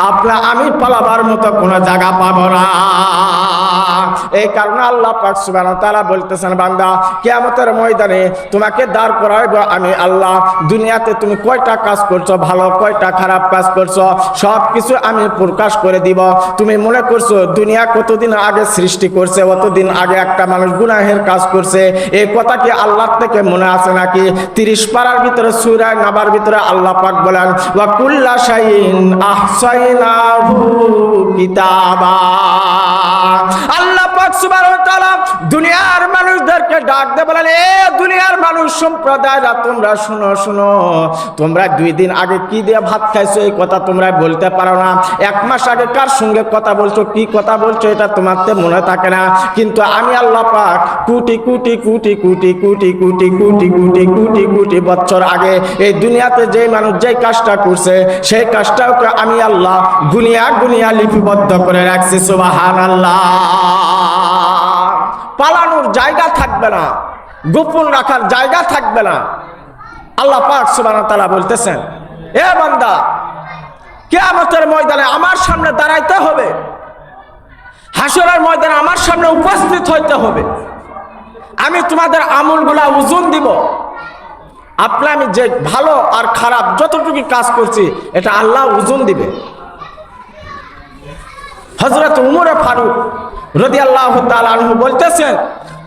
আপনার আমি পালাবার মতো কোনো জায়গা পাবো না। এই কারণে আল্লাহ পাক সুবহানাহু ওয়া তাআলা বলতেছেন, বান্দা কিয়ামতের ময়দানে তোমাকে দাঁড় করাইব আমি আল্লাহ। দুনিয়াতে তুমি কয়টা কাজ করছো, ভালো কয়টা খারাপ কাজ করছো, সব কিছু আমি প্রকাশ করে দিব। তুমি মনে করছো দুনিয়া কতদিন আগে সৃষ্টি করছে, অতদিন আগে একটা মানুষ গুনাহের কাজ করছে, এই কথা কি আল্লাহ থেকে মনে আছে নাকি? 30 পারার ভিতরে সূরা নাবার ভিতরে আল্লাহ পাক বলেন, ওয়া কুল্লা শাইইন আহসাইনাহু কিতাবা। আল্লাহ পাক সুবহানাহু ওয়া তাআলা দুনিয়ার মানুষদেরকে ডাক দিয়ে বলেন, এ দুনিয়ার মানুষ সম্প্রদায়রা তোমরা শুনো শুনো, তোমরা 2 দিন আগে কি দিয়ে ভাত খাইছো এই কথা তোমরা বলতে পারো না। 1 মাস আগে কার সঙ্গে কথা বলছো, কি কথা বলছো এটা তোমাদের মনে থাকে না। কিন্তু আমি আল্লাহ পাক কোটি কোটি কোটি কোটি কোটি কোটি কোটি কোটি কোটি কোটি বছর আগে এই দুনিয়াতে যে মানুষ যে কাজটা করছে সেই কাজটাও আমি আল্লাহ গুনিয়া গুনিয়া লিপিবদ্ধ করে রাখছি। সুবহানাল্লাহ। পালানোর জায়গা থাকবে না, গোপন রাখার জায়গা থাকবে না। আল্লাহ পাক সুবহানাহু ওয়া তাআলা বলতেছেন, এ বান্দা কিয়ামতের ময়দানে আমার সামনে দাঁড়াইতে হবে, হাসরের ময়দানে আমার সামনে উপস্থিত হইতে হবে। আমি তোমাদের আমলগুলা ওজন দিব। আপনার আমি যে ভালো আর খারাপ যতটুকু কাজ করছি এটা আল্লাহ ওজন দিবে। হযরত উমর ফারুক রাদিয়াল্লাহু তাআলা আনহু বলতেছেন,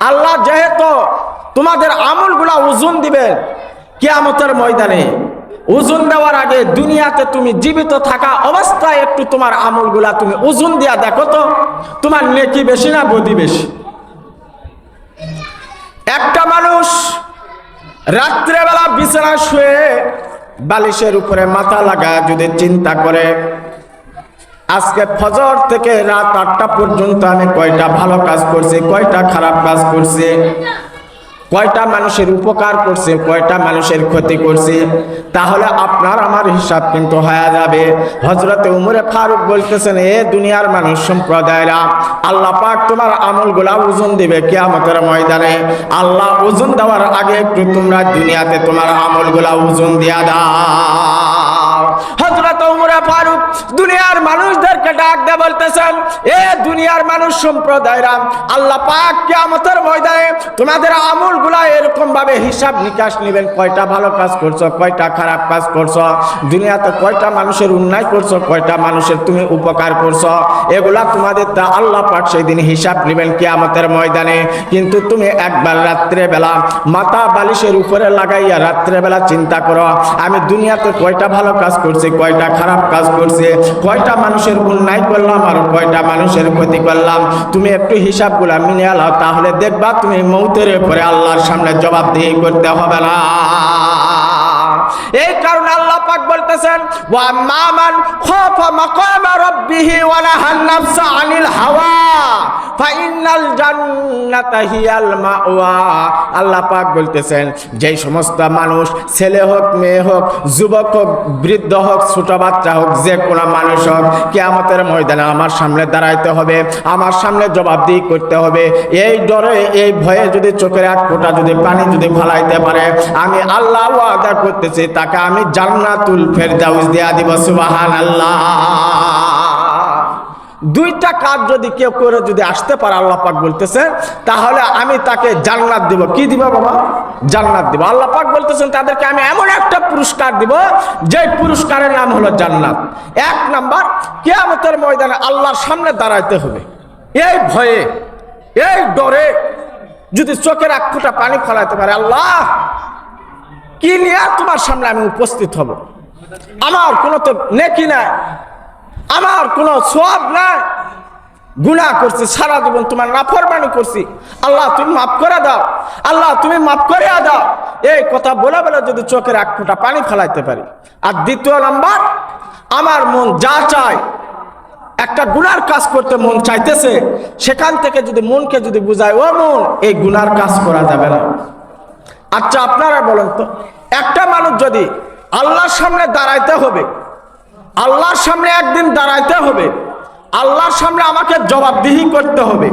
আল্লাহ যেহেতু তোমাদের আমলগুলা ওজন দিবেন কিয়ামতের ময়দানে, ওজন দেওয়ার আগে দুনিয়াতে তুমি জীবিত থাকা অবস্থায় একটু তোমার আমলগুলা তুমি ওজন দিয়া দেখো তো, তোমার নেকি বেশি না বদি বেশি? একটা মানুষ রাত্রেবেলা বিছানায় শুয়ে বালিশের উপরে মাথা লাগা যদি চিন্তা করে, আজকে ফজর থেকে রাত 8টা পর্যন্ত আমি কয়টা ভালো কাজ করছি, কয়টা খারাপ কাজ করছি, কয়টা মানুষের উপকার করছে, কয়টা মানুষের ক্ষতি করছে, তাহলে আপনার আমার হিসাব কিন্তু হয়ে যাবে। হযরতে উমর ফারুক বলতেছেন, এ দুনিয়ার মানুষ সম্প্রদায়রা, আল্লাহ পাক তোমার আমলগুলা ওজন দিবে কিয়ামতের ময়দানে। আল্লাহ ওজন দেওয়ার আগে একটু তোমরা দুনিয়াতে তোমার আমলগুলা ওজন দিয়া দাও। হযরত উমর ফারুক দুনিয়ার মানুষদেরকে ডাক দিয়ে বলতেছেন, এ দুনিয়ার মানুষ সম্প্রদায়রা, আল্লাহ পাক কিয়ামতের ময়দানে তোমাদের আমলগুলা এরকম ভাবে হিসাব নিকাশ নেবেন, কয়টা ভালো কাজ করছো, কয়টা খারাপ কাজ করছো, দুনিয়াতে কয়টা মানুষের অন্যায় করছো, কয়টা মানুষের তুমি উপকার করছো, এগুলা তোমাদের তা আল্লাহ পাক সেই দিন হিসাব নেবেন কিয়ামতের ময়দানে। কিন্তু তুমি একবার রাত্রে বেলা মাথা বালিশের উপরে লাগাইয়া রাত্রে বেলা চিন্তা করো, আমি দুনিয়াতে কয়টা ভালো কাজ করছি, কয়টা খারাপ কাজ করছি, কয়টা মানুষের অন্যায় করলাম আর কয়টা মানুষের ক্ষতি করলাম। তুমি একটু হিসাবগুলা মিলে আলাও, তাহলে দেখবা তুমি মৌতের পরে আল্লাহর সামনে জবাবদিহি করতে হবে না। এই কারণে আল্লাহ পাক বলতেছেন, ওয়া মান খাফা মাকাম রাব্বিহি ওয়া নাহান নাফসা আনিল হাওয়া ফাইনাল জান্নাতা হিয়াল মাওয়া। আল্লাহ পাক বলতেছেন, যেই সমস্ত মানুষ, ছেলে হোক মেয়ে হোক, যুবক হোক বৃদ্ধ হোক ছোট বাচ্চা হোক, যে কোনো মানুষ হোক, কিয়ামতের ময়দানে আমার সামনে দাঁড়াইতে হবে, আমার সামনে জবাবদিহি করতে হবে। এই ডরে এই ভয়ে যদি চোখের এক ফোঁটা যদি পানি যদি ফলাইতে পারে, আমি আল্লাহ ওয়াদা করতেছি তাকে আমি জান্নাতুল ফেরদাউস দেয়া দিব। সুবহানাল্লাহ। 2টা কাজ যদি কেউ করে যদি আসতে পারে, আল্লাহ পাক বলতেছেন, তাহলে আমি তাকে জান্নাত দিব। কি দিব বাবা? জান্নাত দিব। আল্লাহ পাক বলতেছেন তাদেরকে আমি এমন একটা পুরস্কার দিব যে পুরস্কারের নাম হলো জান্নাত। 1 নাম্বার, কিয়ামতের ময়দানে আল্লাহর সামনে দাঁড়াইতে হবে। এই ভয়ে এই ডরে যদি চোখের এক ফোঁটা পানি ফলাইতে পারে, আল্লাহ কি নিয়ে তোমার সামনে আমি উপস্থিত হব, আমার কোনো তো নেকি নাই, আমার কোনো সওয়াব নাই, গুনাহ করছি সারা জীবন, তোমার নাফরমানি করছি, আল্লাহ তুমি মাফ করে দাও, আল্লাহ তুমি মাফ করে দাও, এই কথা বলে বলে যদি চোখের এক ফোঁটা পানি ফেলাইতে পারি। আর 2 নাম্বার, আমার মন যা চায়, একটা গুনার কাজ করতে মন চাইতেছে, সেখান থেকে যদি মনকে যদি বুঝায়, ও মন এই গুনার কাজ করা যাবে না। আচ্ছা আপনারা বলেন তো, একটা মানুষ যদি আল্লাহর সামনে দাঁড়াইতে হবে, আল্লাহর সামনে একদিন দাঁড়াইতে হবে, আল্লাহর সামনে আমাকে জবাবদিহি করতে হবে,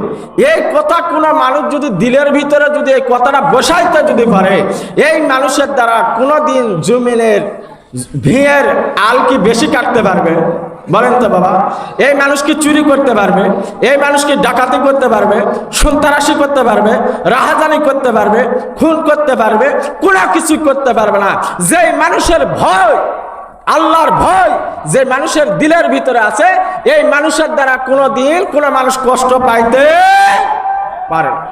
এই কথা কোনো মানুষ যদি দিলের ভিতরে যদি এই কথাটা বসাইতে যদি পারে, এই মানুষের দ্বারা কোনোদিন জমিনের ভিড়ের আল কি বেশি কাটতে পারবে? বলেন তো বাবা, এই মানুষ কি চুরি করতে পারবে? এই মানুষ কি ডাকাতি করতে পারবে? সন্ত্রাসী করতে পারবে? রাহাজানি করতে পারবে? খুন করতে পারবে? কোনো কিছু করতে পারবে না। যেই মানুষের ভয়, আল্লাহর ভয় যে মানুষের দিলের ভিতরে আছে, এই মানুষের দ্বারা কোনোদিন কোনো মানুষ কষ্ট পাইতে পারে না।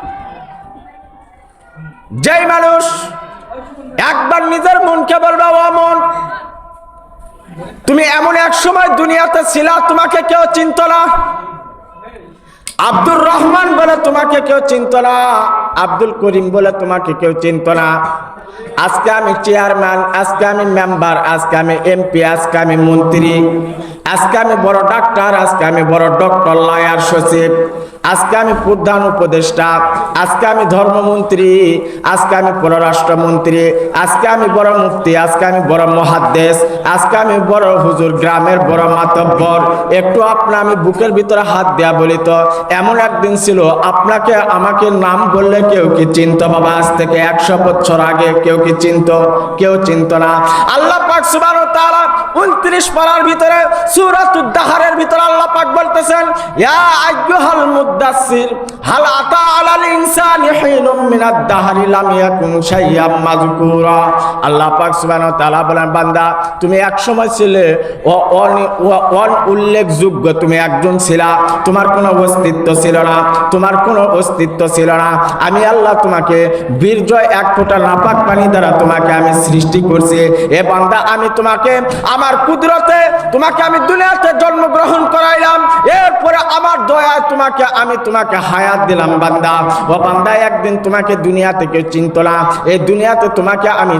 যেই মানুষ একবার নিজের মনকে বলবে, ও মন, তুমি এমন এক সময় দুনিয়াতে ছিলা তোমাকে কেউ চিনত না, আব্দুর রহমান বলে তোমাকে কেউ চিনত না, আব্দুল করিম বলে তোমাকে কেউ চিনত না। আজকে আমি চেয়ারম্যান, আজকে আমি মেম্বার, আজকে আমি এমপি, আজকে আমি মন্ত্রী, আজকে আমি বড় ডাক্তার, আজকে আমি বড় ডক্টর, লয়ার, সচিব, আজকে আমি প্রধান উপদেষ্টা, আজকে আমি ধর্মমন্ত্রী, আজকে আমি পররাষ্ট্রমন্ত্রী, আজকে আমি বড় মুফতি, আজকে আমি বড় মুহাদ্দিস, আজকে আমি বড় হুজুর, গ্রামের বড় মাতব্বর। একটু আমি বুকের ভিতরে হাত দেয়া বলি তো, এমন একদিন ছিল আপনাকে আমাকে নাম বললে কেউ কি চিনত বাবা? আজ থেকে 100 বছর আগে কেউ কি চিনত? কেউ চিনত না। আল্লাহ পাক সুবহানাহু ওয়া তাআলা 29 পারার ভিতরে সূরাতুদ দাহরের ভিতরে আল্লাহ পাক বলতেছেন, ইয়া আইয়ুহাল মুদাসসির হাল আতা আলাল ইনসানি হিনুম মিনাদ দাহরি লাম ইয়াকুন শাইয়্যাম মাযকুরা। আল্লাহ পাক সুবহানাহু ওয়া তাআলা বলেন, বান্দা তুমি এক সময় ছিলে উল্লেখযোগ্য, তুমি একজন ছিলা, তোমার কোনো অস্তিত্ব ছিল না, তোমার কোনো অস্তিত্ব ছিল না। আমি আল্লাহ তোমাকে বীর্যয় এক ফোঁটা নাপাক পানি দ্বারা তোমাকে আমি সৃষ্টি করছি। এ বান্দা, আমি তোমাকে আমার কুদরতে তোমাকে আমি দুনিয়াতে জন্মগ্রহণ করাইলাম, এরপরে আমার দয়ায় তোমাকে হায়াত দিলাম। বান্দা, ও বান্দা, একদিন তোমাকে দুনিয়া থেকে চিনত না, এই দুনিয়াতে তোমাকে আমি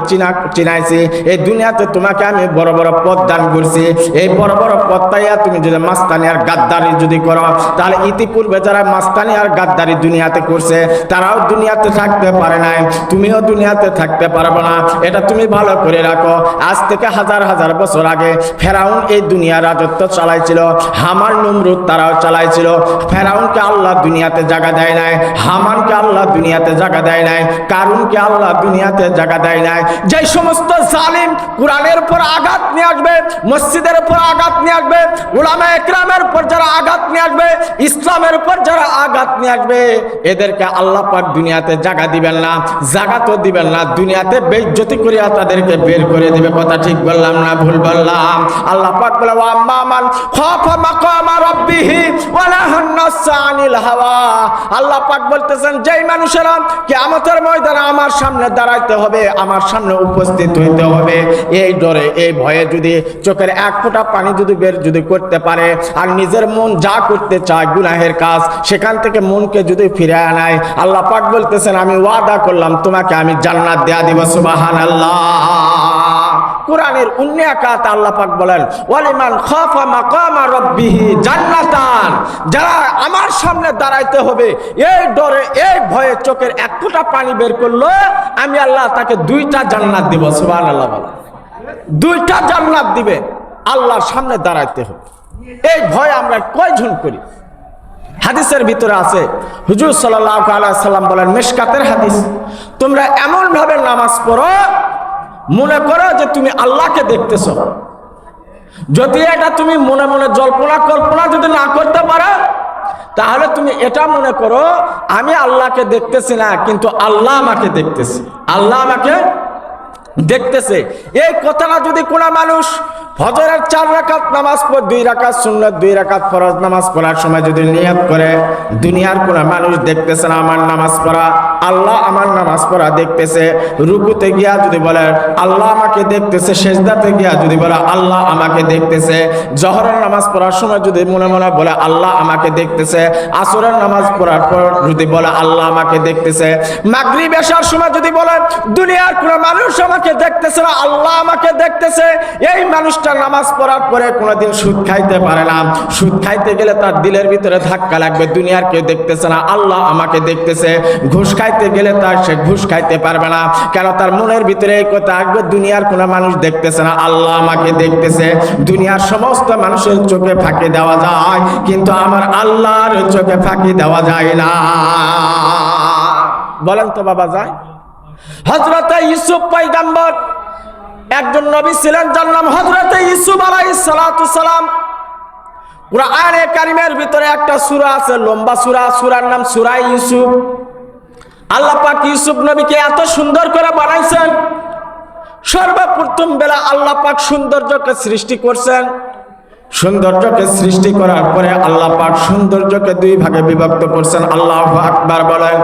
চিনাইছি, এই দুনিয়াতে তোমাকে আমি বড় বড় পদ দান করছি। এই বড় বড় পদ পাইয়া তুমি যদি মাস্তানি আর গাদ্দারি যদি করো, তাহলে ইতিপূর্বে যারা মাস্তানি আর গাদ্দারি দুনিয়াতে করছে তারাও দুনিয়াতে থাকতে পারে নাই, তুমিও দুনিয়াতে থাকতে পারবে না। এটা তুমি ভালো করে রাখো। আজ থেকে হাজার হাজার বছর আগে ফেরাউন এই দুনিয়া রাজত্ব চালাইছিল, হামান, নমরুদ তারাও চালাইছিল। ফেরাউনকে আল্লাহ দুনিয়াতে জায়গা দেয় নাই, হামানকে আল্লাহ দুনিয়াতে জায়গা দেয় নাই, কারুনকে আল্লাহ দুনিয়াতে জায়গা দেয় নাই। যে সমস্ত জালিম কোরআনের উপর আঘাত নিয়ে আসবে, মসজিদের উপর আঘাত নিয়ে আসবে, উলামা একরামের উপর যারা আঘাত নিয়ে আসবে, ইসলামের উপর যারা আঘাত নিয়ে আসবে, এদেরকে আল্লাহ পাক দুনিয়াতে জায়গা দিবেন না, জায়গা তো দিবেন না, দুনিয়াতে বেইজ্জতি করিয়া তাদেরকে বের করে দিবে। কথা ঠিক বললাম না ভুল বললাম? আল্লাহ পাক বলে, ওয়া আম্মা মান খাফা মাকামা রাব্বিহি ওয়া নাহান নাফসা আনিল হাওয়া। আল্লাহ পাক বলতেছেন, যেই মানুষেরা কিয়ামতের ময়দানে আমার সামনে দাঁড়াইতে হবে, আমার সামনে উপস্থিত হইতে হবে, এই ডরে, এই ভয়ে যদি চোখের এক ফোঁটা পানি যদি বের যদি করতে পারে, আর নিজের মন যা করতে চায় গুনাহের কাজ, সেখান থেকে মনকে যদি ফিরে আনায়, আল্লাহ পাক বলতেছেন, আমি ওয়াদা করলাম তোমাকে আমি জান্নাত দেয়া দিব। সুবহানাল্লাহ। কোরআনের 19 আয়াত আল্লাহ পাক বলেন, ওয়ালিমান খাফা মাকামা রাব্বিহি জান্নাতান। যারা আমার সামনে দাঁড়াইতে হবে, এই ডরে, এই ভয়ে চোখের এক ফোঁটা পানি বের করলো, আমি আল্লাহ তাকে 2টা জান্নাত দিব। সুবহানাল্লাহ। 2টা জান্নাত দিবে। আল্লাহর সামনে দাঁড়াইতে হবে, এই ভয় আমরা কয়জন করি? হাদিসের ভিতরে আছে, হুজুর সাল্লাল্লাহু আলাইহি সাল্লাম বলেন, মিশকাতের হাদিস, তোমরা এমন ভাবে নামাজ পড়ো মনে করো যে তুমি আল্লাহকে দেখতেছো। যদি এটা তুমি মনে মনে কল্পনা যদি না করতে পারো, তাহলে তুমি এটা মনে করো আমি আল্লাহকে দেখতেছি না, কিন্তু আল্লাহ আমাকে দেখতেছে, আল্লাহ আমাকে দেখতেছে। এই কথাটা যদি কোনো মানুষ ফজরের 4 রাকাত নামাজ পড়ে, 2 রাকাত সুন্নাত, 2 রাকাত ফরজ নামাজ পড়ার সময় যদি নিয়ত করে, দুনিয়ার কোনো মানুষ দেখতেছে না আমার নামাজ পড়া, আল্লাহ আমার নামাজ পড়া দেখতেছে। রুকুতে গিয়া যদি বলে আল্লাহ আমাকে দেখতেছে, সেজদাতে গিয়া যদি বলে আল্লাহ আমাকে দেখতেছে, জহরের নামাজ পড়ার সময় যদি মনে মনে বলে আল্লাহ আমাকে দেখতেছে, আসরের নামাজ পড়ার পর যদি বলে আল্লাহ আমাকে দেখতেছে, মাগরিব এশার সময় যদি বলে দুনিয়ার কোনো মানুষ আমাকে দেখতেছে না, আল্লাহ আমাকে দেখতেছে, এই মানুষটা নামাজ পড়ার পরে কোনোদিন সুদ খাইতে পারে না। সুদ খাইতে গেলে তার দিলের ভিতরে ধাক্কা লাগবে, দুনিয়ার কেউ দেখতেছে না, আল্লাহ আমাকে দেখতেছে। ঘুষ খাইতে গেলে তার সে ঘুষ খাইতে পারবে না, কেন তার মনের ভিতরে এই কথা আসবে, দুনিয়ার কোনো মানুষ দেখতেছে না, আল্লাহ আমাকে দেখতেছে। দুনিয়ার সমস্ত মানুষের চোখে ফাঁকি দেওয়া যায়, কিন্তু আমার আল্লাহর চোখে ফাঁকি দেওয়া যায় না। বলেন তো বাবা, যায়? হযরত ইউসুফ পয়গম্বর একজন নবী ছিলেন, যার নাম হযরত ইউসুফ আলাইহিস সালাতু সালাম। কুরআনে কারীমের ভিতরে একটা সূরা আছে, লম্বা সূরা, সূরার নাম সূরা ইউসুফ। আল্লাহ পাক ইউসুফ নবীকে এত সুন্দর করে বানাইছেন। সর্বপ্রথম বেলা আল্লাহ পাক সৌন্দর্যকে সৃষ্টি করছেন। সৌন্দর্যকে সৃষ্টি করার পরে আল্লাহ পাক সৌন্দর্যকে দুই ভাগে বিভক্ত করছেন। আল্লাহু আকবার বলেন।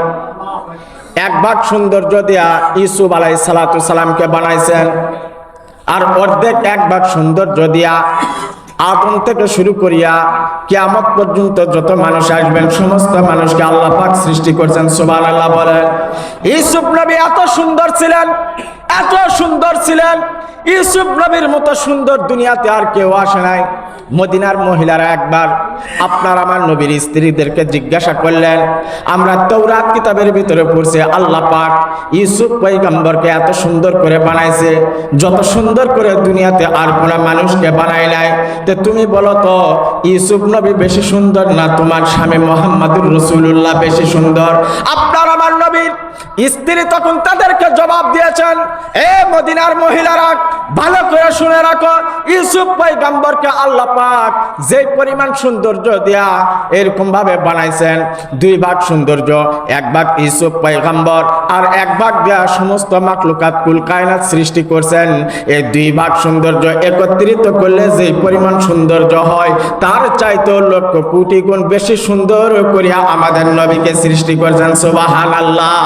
এক ভাগ সৌন্দর্য দিয়া ইউসুফ আলাইহিস সালাতু সালামকে বানাইছেন, আর অর্ধেক এক ভাগ সৌন্দর্য দিয়া আদম থেকে শুরু করিয়া কিয়ামত পর্যন্ত যত মানুষ আসবেন সমস্ত মানুষকে আল্লাহ পাক সৃষ্টি করছেন। সুবহানাল্লাহ বলেন। ইউসুফ নবী এত সুন্দর ছিলেন, এত সুন্দর ছিলেন। ইউসুফ নবীর মতো সুন্দর দুনিয়াতে আর কেউ আসে নাই। মদিনার মহিলারা একবার আপনার আমার নবীর স্ত্রীদেরকে জিজ্ঞাসা করলেন, আমরা তাওরাত কিতাবের ভিতরে পড়ছি আল্লাহ পাক ইউসুফ পয়গম্বরকে এত সুন্দর করে বানাইছে, যত সুন্দর করে দুনিয়াতে আর কোনো মানুষকে বানায় নাই। তো তুমি বলো তো ইউসুফ নবী বেশি সুন্দর না তোমার স্বামী মুহাম্মদুর রাসূলুল্লাহ বেশি সুন্দর? আপনার আমার নবীর স্ত্রী তখন তাদেরকে জবাব দিয়েছেন, এ মদিনার মহিলারা ভালো করে শুনে রাখো, ইউসুফ পয়গম্বরকে আল্লাহ পাক যে পরিমাণ সৌন্দর্য দিয়া এরকম ভাবে বানাইছেন, দুই ভাগ সৌন্দর্য, এক ভাগ ইউসুফ পয়গম্বর আর এক ভাগ দিয়া সমস্ত মাখলুকাত কুল কায়নাত সৃষ্টি করছেন। এই দুই ভাগ সৌন্দর্য একত্রিত করলে যে পরিমাণ সৌন্দর্য হয় তার চাইতে লক্ষ কোটি গুণ বেশি সুন্দর করিয়া আমাদের নবীকে সৃষ্টি করছেন। সুবহানাল্লাহ।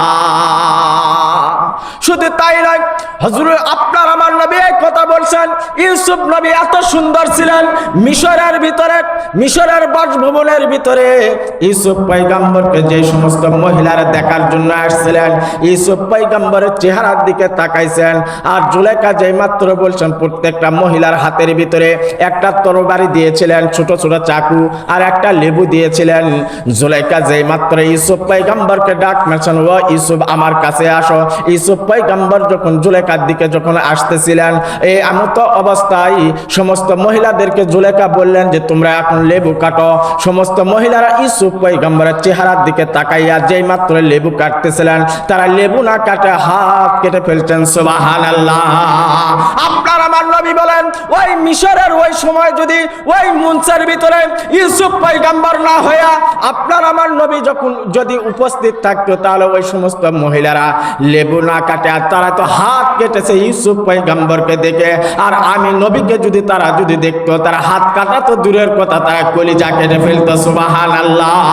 শুধু তাই নয়, হুজুর আপনার আমার নবী এই কথা বলছেন, ইউসুফ নবী এত সুন্দর ছিলেন। মিশরের ভিতরে, মিশরের বাসভবনের ভিতরে ইউসুফ পয়গম্বরকে যে সমস্ত মহিলারা দেখার জন্য আসছিলেন, ইউসুফ পয়গম্বরের চেহারার দিকে তাকাইছেন। আর জুলেখা যেই মাত্র বলছেন, প্রত্যেকটা মহিলার হাতের ভিতরে একটা তরবারি দিয়েছিলেন, ছোট ছোট চাকু, আর একটা লেবু দিয়েছিলেন। জুলেখা যেই মাত্র ইউসুফ পয়গম্বরকে ডাক মেছেন, ও ইউসুফ আমার কাছে আসো। ইউসুফ পয়গম্বর যখন জুলেখার দিকে যখন আসতেছিলেন, এই এমত অবস্থায় সমস্ত মহিলাদেরকে জুলেখা বললেন যে তোমরা এখন লেবু কাটো। সমস্ত মহিলারা ইউসুফ পয়গম্বরের চেহারার দিকে তাকাইয়া যেই মাত্র লেবু কাটতেছিলেন, তারা লেবু না কাটে হাত কেটে ফেলছেন। সুবহানাল্লাহ। আপনার আমার নবী বলেন, ওই মিশরের ওই সময় যদি ওই মঞ্চের ভিতরে ইউসুফ পয়গম্বর না হইয়া আপনার আমার নবী যখন যদি উপস্থিত থাকতো, তাহলে ওই সমস্ত মহিলারা লেবু না কাটে, আর তারা তো হাত কেটেছে ইউসুফ পয়গম্বরকে দেখে। আর আমি নবীকে যদি তারা যদি দেখতো, তারা হাত কাটা তো দূরের কথা, তারা কলিজা কেটে ফেলতো। সুবহানাল্লাহ।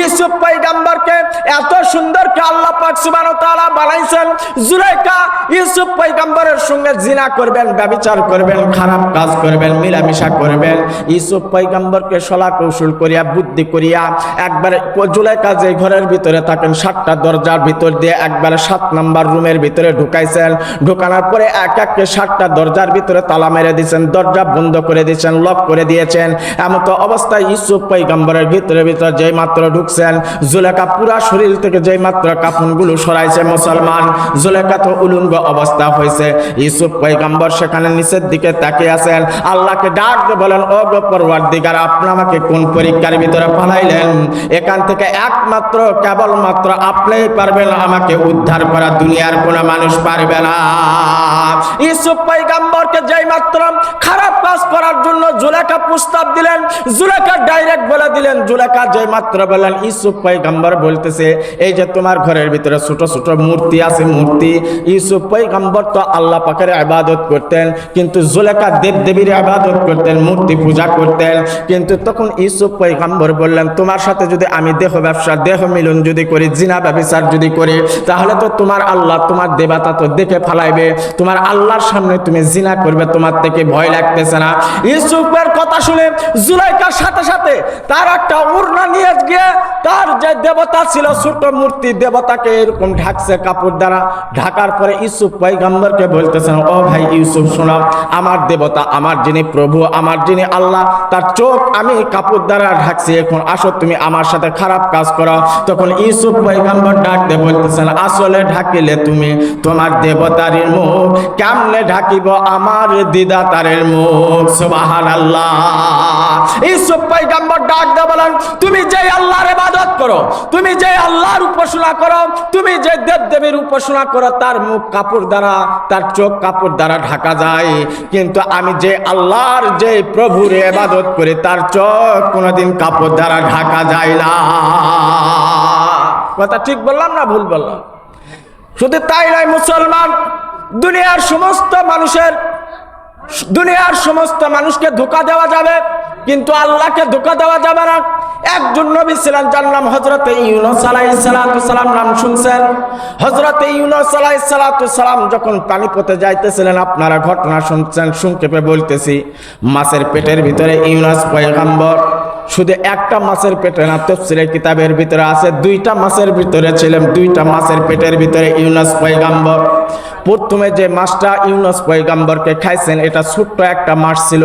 ইউসুফ পয়গম্বরকে এত সুন্দর করে আল্লাহ পাক সুবহানাহু ওয়া তাআলা বানাইছেন। জুলেখা ইউসুফ পয়গম্বরের সঙ্গে জিনা করবেন, ব্যভিচার করবেন, খারাপ কাজ করবেন, মিলামিশা করবেন। ইউসুফ পয়গম্বরকে সলা কৌশল করিয়া বুদ্ধি করিয়া একবারে জুলেখা যে ঘরের ভিতরে থাকেন 7টা দরজার ভিতর দিয়ে একবারে 7 নাম্বার রুমের ভিতরে ঢুকাইছেন। ঢুকানোর পরে এক একে 7টা দরজার ভিতরে তালা মেরে দিয়েছেন, দরজা বন্ধ করে দিয়েছেন, লক করে দিয়েছেন। এমত অবস্থায় ইউসুফ পয়গম্বরের ভিতরে যেই মাত্র ঢুকছেন, জুলেখা পুরা শরীর থেকে যেই মাত্র কাফনগুলো সরাইছে মুসলমান, জুলেখা তো উলঙ্গ অবস্থা হয়েছে। ইউসুফ পয়গম্বর সেখানে নিচের দিকে তাকিয়ে আছেন, আল্লাহকে ডাক দিয়ে বলেন, ও গো পরওয়ারদিগার, আপনি আমাকে কোন পরীক্ষার ভিতরে পাঠাইলেন? এখান থেকে একমাত্র কেবলমাত্র আপনিই পারবেন আমাকে উদ্ধার করা, দুনিয়ার কোনো মানুষ পারবে না। ইউসুফ পয়গম্বরকে যেই মাত্র খারাপ কাজ করার জন্য জুলেখা প্রস্তাব দিলেন, জুলেখা ডাইরেক্ট বলে দিলেন, জুলেখা যেই মাত্র বললেন, ইউসুফ পয়গম্বর বলতেছে, এই যে তোমার ঘরের ভিতরে ছোট ছোট মূর্তি আছে, মূর্তি। ইউসুফ পয়গম্বর তো আল্লাহ পাকের ইবাদত করতেন, কিন্তু জুলেখা দেবদেবীর ইবাদত করতেন, মূর্তি পূজা করতেন। কিন্তু তখন ইউসুফ পয়গম্বর বললেন, তোমার সাথে যদি আমি দেহ ব্যবসা, দেহ মিলন যদি করি, জিনা ব্যভিচার যদি করি, তাহলে তো তোমার আল্লাহ, তোমার দেবতা তো দেখে ফালাইবে, তোমার আল্লাহর সামনে তুমি জিনা করবে, তোমার থেকে ভয় লাগতেছে না? ইউসুফের কথা শুনে জুলেখার সাথে সাথে তার একটা ওড়না নিয়ে গিয়ে তার যে দেবতা ছিল, ছোট মূর্তি দেবতাকে এরকম ঢাকছে কাপড় দ্বারা। ঢাকার পরে ইউসুফ পয়গম্বরকে বলতেছেন, ও ভাই ইউসুফ শোনো, আমার দেবতা, আমার যিনি প্রভু, আমার যিনি আল্লাহ, তার চোখ আমি কাপড় দ্বারা ঢাকছি, এখন আসো তুমি আমার সাথে খারাপ কাজ করো। তখন ইউসুফ পয়গম্বর ডাক দিয়ে বলতেছেন, আসলে ঢাকিলে তুমি তোমার দেবতারের মুখ, কেমনে ঢাকিব আমার দিদাতারের মুখ? সুবহানাল্লাহ। ইউসুফ পয়গম্বর ডাক দিয়ে বলেন, তুমি যে আল্লাহর ইবাদত করো, তুমি যে আল্লাহর উপাসনা করো, তুমি যে দেবদেবীর উপাসনা করো, তার মুখ কাপড় দ্বারা, তার চোখ কাপড় দ্বারা ঢাকা যায়, কিন্তু আমি যে আল্লাহর, যে প্রভুর ইবাদত করি, তার চোখ কোনোদিন কাপড় দ্বারা ঢাকা যায় না। কথা ঠিক বললাম না ভুল বললাম? শুধু তাই নয় মুসলমান, দুনিয়ার সমস্ত মানুষকে ধোঁকা দেওয়া যাবে, কিন্তু আল্লাহকে ধোঁকা দেওয়া যাবে না। একজন নবী ছিলেন, যার নাম হযরতে ইউনূস আলাইহিস সালাম, নাম শুনছেন? হযরতে ইউনূস আলাইহিস সালাম যখন পানিপথে যাইতেছিলেন, আপনারা ঘটনা শুনছেন, সংক্ষেপে বলতেছি। মাছের পেটের ভিতরে ইউনূস পয়গম্বর, শুধু একটা মাছের পেটে না, তাফসীরের কিতাবের ভিতরে আছে দুইটা মাছের ভিতরে ছিলেন, দুইটা মাছের পেটের ভিতরে ইউনূস পয়গম্বর। প্রথমে যে মাছটা ইউনূস পয়গম্বরকে খাইছেন, এটা ছোট্ট একটা মাছ ছিল।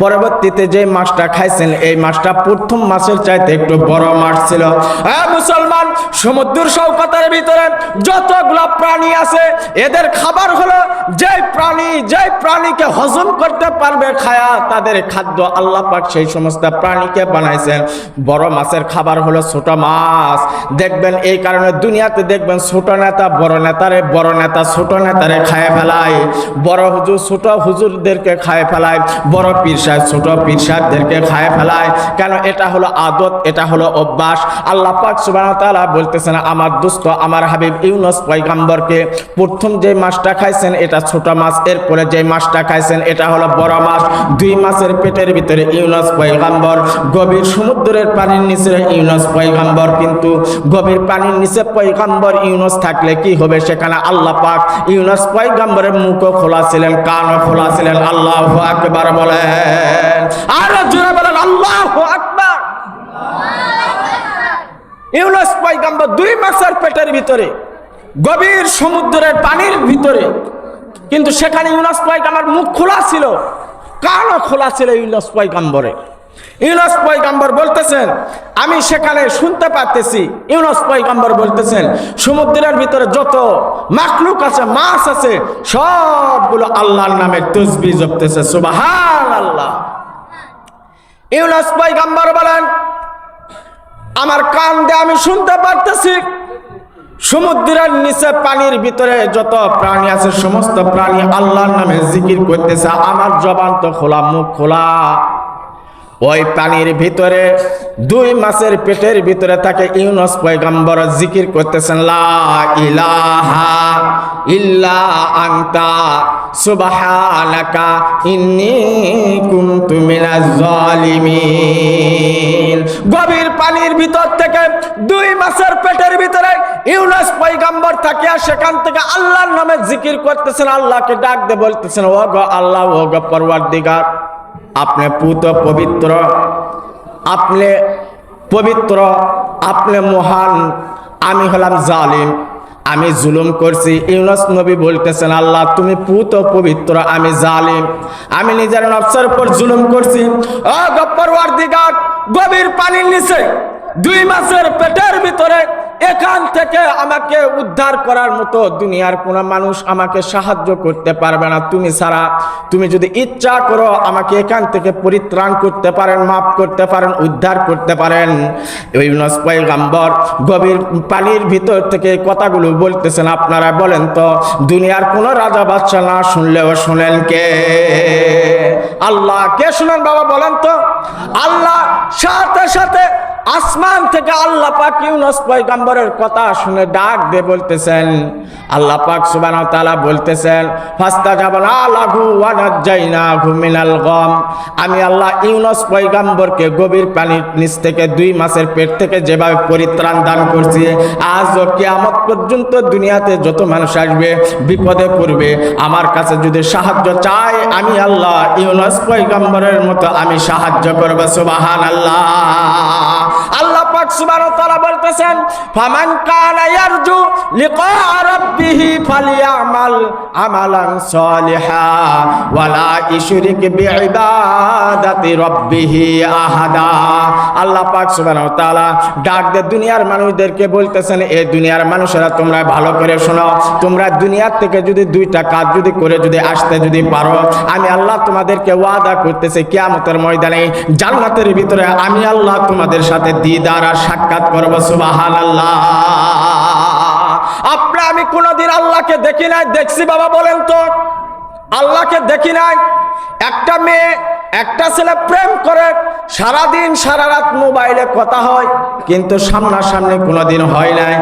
পরবর্তীতে যে মাছটা খাইছেন, এই মাছটা প্রথম মাছের চাইতে একটু বড় মাছ ছিল। হ্যাঁ মুসলমান, সমুদ্র সৈকতের ভিতরে যতগুলা প্রাণী আছে, এদের খাবার হলো যে প্রাণীকে হজম করতে পারবে খায়া, তাদের খাদ্য আল্লাহ পাক সেই সমস্ত প্রাণীকে বানাইছেন। বড় মাছের খাবার হলো ছোট মাছ। দেখবেন এই কারণে দুনিয়াতে দেখবেন ছোট নেতা বড় নেতা ছোট নেতারে খায় ফেলায়, বড় হুজুর ছোট হুজুরদেরকে খায় ফেলায়, বড় পীর সাহেব ছোট পীর সাহেবদেরকে খায় ফেলায়। কেন? এটা হলো আদত, এটা হলো অভ্যাস। আল্লাহ পাক সুবহানাহু ওয়া তাআলা বলতেছেন, আমার দোস্ত, আমার হাবিব ইউনূস পয়গম্বরকে প্রথম যে মাছটা খাইছেন এটা ছোট মাছ, এরপরে যে মাছটা খাইছেন এটা হলো বড় মাছ। দুই মাছের পেটের ভিতরে ইউনূস পয়গম্বর, গভীর সমুদ্রের পানির নিচে ইউনূস পয়গম্বর। কিন্তু গভীর পানির নিচে পয়গম্বর ইউনূস থাকলে কি হবে? সেখানে আল্লাহ পাক ইউনূস পয়গম্বরের মুখও খোলা ছিলেন, কানও খোলা ছিলেন। আল্লাহু আকবার বলেন, আর জোরে বলেন আল্লাহু আকবার। ইউনূস পয়গম্বর দুই মাছের পেটের ভিতরে, গভীর সমুদ্রের পানির ভিতরে, কিন্তু সেখানে ইউনূস পয়গম্বর মুখ খোলা ছিল, কানও খোলা ছিল ইউনূস পয়গম্বরের। ইউনূস পয়গম্বর বলতেছেন, আমি সেখানে শুনতে পারতেছি। ইউনূস পয়গম্বর বলতেছেন, সমুদ্রের ভিতরে যত মাখলুক আছে, মাছ আছে, সবগুলো আল্লাহর নামে তাসবিহ জপতেছে, সুবহানাল্লাহ। ইউনূস পয়গম্বর বলেন, আমার কান দিয়ে আমি শুনতে পারতেছি, সমুদ্রের নিচে পানির ভিতরে যত প্রাণী আছে, সমস্ত প্রাণী আল্লাহর নামে জিকির করতেছে। আমার জবান তো খোলা, মুখ খোলা। ওই পানির ভিতরে দুই মাছের পেটের ভিতরে থাকে ইউনূস পয়গম্বর জিকির করতেছেন, লা ইলাহা ইল্লা আনতা সুবহানাকা ইন্নী কুনতু মিনাজ জালিমিন। গভীর পানির ভিতর থেকে দুই মাছের পেটের ভিতরে ইউনূস পয়গম্বর থাকে, আর সেখান থেকে আল্লাহর নামে জিকির করতেছেন, আল্লাহকে ডাক দিয়ে বলতেছেন, ও গো আল্লাহ, ও গো পরওয়ারদিগার, আপনি পুত পবিত্র, আপনি পবিত্র, আপনি মহান, আমি হলাম জালিম, আমি জুলুম করছি। ইউনূস নবী বলতেছেন, আল্লাহ তুমি পুত পবিত্র, আমি জালিম, আমি নিজের নফসের উপর জুলুম করছি। ও পরওয়ারদিগার, গভীর পানির নিচে দুই মাছের পেটের ভিতরে, এখান থেকে আমাকে উদ্ধার করার মতো দুনিয়ার কোনো মানুষ আমাকে সাহায্য করতে পারবে না তুমি ছাড়া। তুমি যদি ইচ্ছা করো আমাকে এখান থেকে পরিত্রাণ করতে পারেন, মাফ করতে পারেন, উদ্ধার করতে পারেন। ইউনূস পয়গম্বর গভীর পানির ভিতর থেকে কথাগুলো বলতেছেন। আপনারা বলেন তো, দুনিয়ার কোনো রাজা বাদশা না শুনলেও শুনেন কে? আল্লাহ। কে শুনেন বাবা বলেন তো? আল্লাহ। সাথে সাথে আসমান থেকে আল্লাহ পাক ইউনূস পয়গম্বরের কথা শুনে ডাক দিয়ে বলতেছেন, আল্লাহ পাক সুবহানাহু ওয়া তাআলা বলতেছেন, ফাস্তাজাবনা লাহু ওয়া নাজ্জাইনাহু মিনাল গাম। আমি আল্লাহ ইউনূস পয়গম্বরকে গভীর পানির নিচ থেকে দুই মাছের পেট থেকে যেভাবে পরিত্রাণ দান করছি, আজ কিয়ামত পর্যন্ত দুনিয়াতে যত মানুষ আসবে বিপদে পড়বে, আমার কাছে যদি সাহায্য চায়, আমি আল্লাহ ইউনূস পয়গম্বরের মতো আমি সাহায্য করব। সুবহানাল্লাহ। সুবহানাল্লাহ। আল্লাহ পাক সুবহানাহু ওয়া তাআলা বলতেছেন, ফামান কানা ইয়ারজু লিকা রাব্বিহি ফালইয়ামাল আমালান সলিহা ওয়ালা ইশরিক বিইবাদাতি রাব্বিহি আহাদা। আল্লাহ পাক সুবহানাহু ওয়া তাআলা ডাক দে দুনিয়ার মানুষদেরকে বলতেছেন, এই দুনিয়ার মানুষেরা তোমরা ভালো করে শোনো, তোমরা দুনিয়ার থেকে যদি দুইটা কাজ যদি করে যদি আসতে যদি পারো, আমি আল্লাহ তোমাদেরকে ওয়াদা করতেছি কিয়ামতের ময়দানে জান্নাতের ভিতরে আমি আল্লাহ তোমাদের সাথে দিদার আর সাক্ষাৎ করব। সুবহানাল্লাহ। আমি কোনদিন আল্লাহকে দেখি নাই, দেখছি বাবা বলেন তো? আল্লাহকে দেখি নাই। একটা মেয়ে একটা ছেলে প্রেম করে, সারাদিন সারা রাত মোবাইলে কথা হয়, কিন্তু সামনাসামনি কোনোদিন হয় নাই।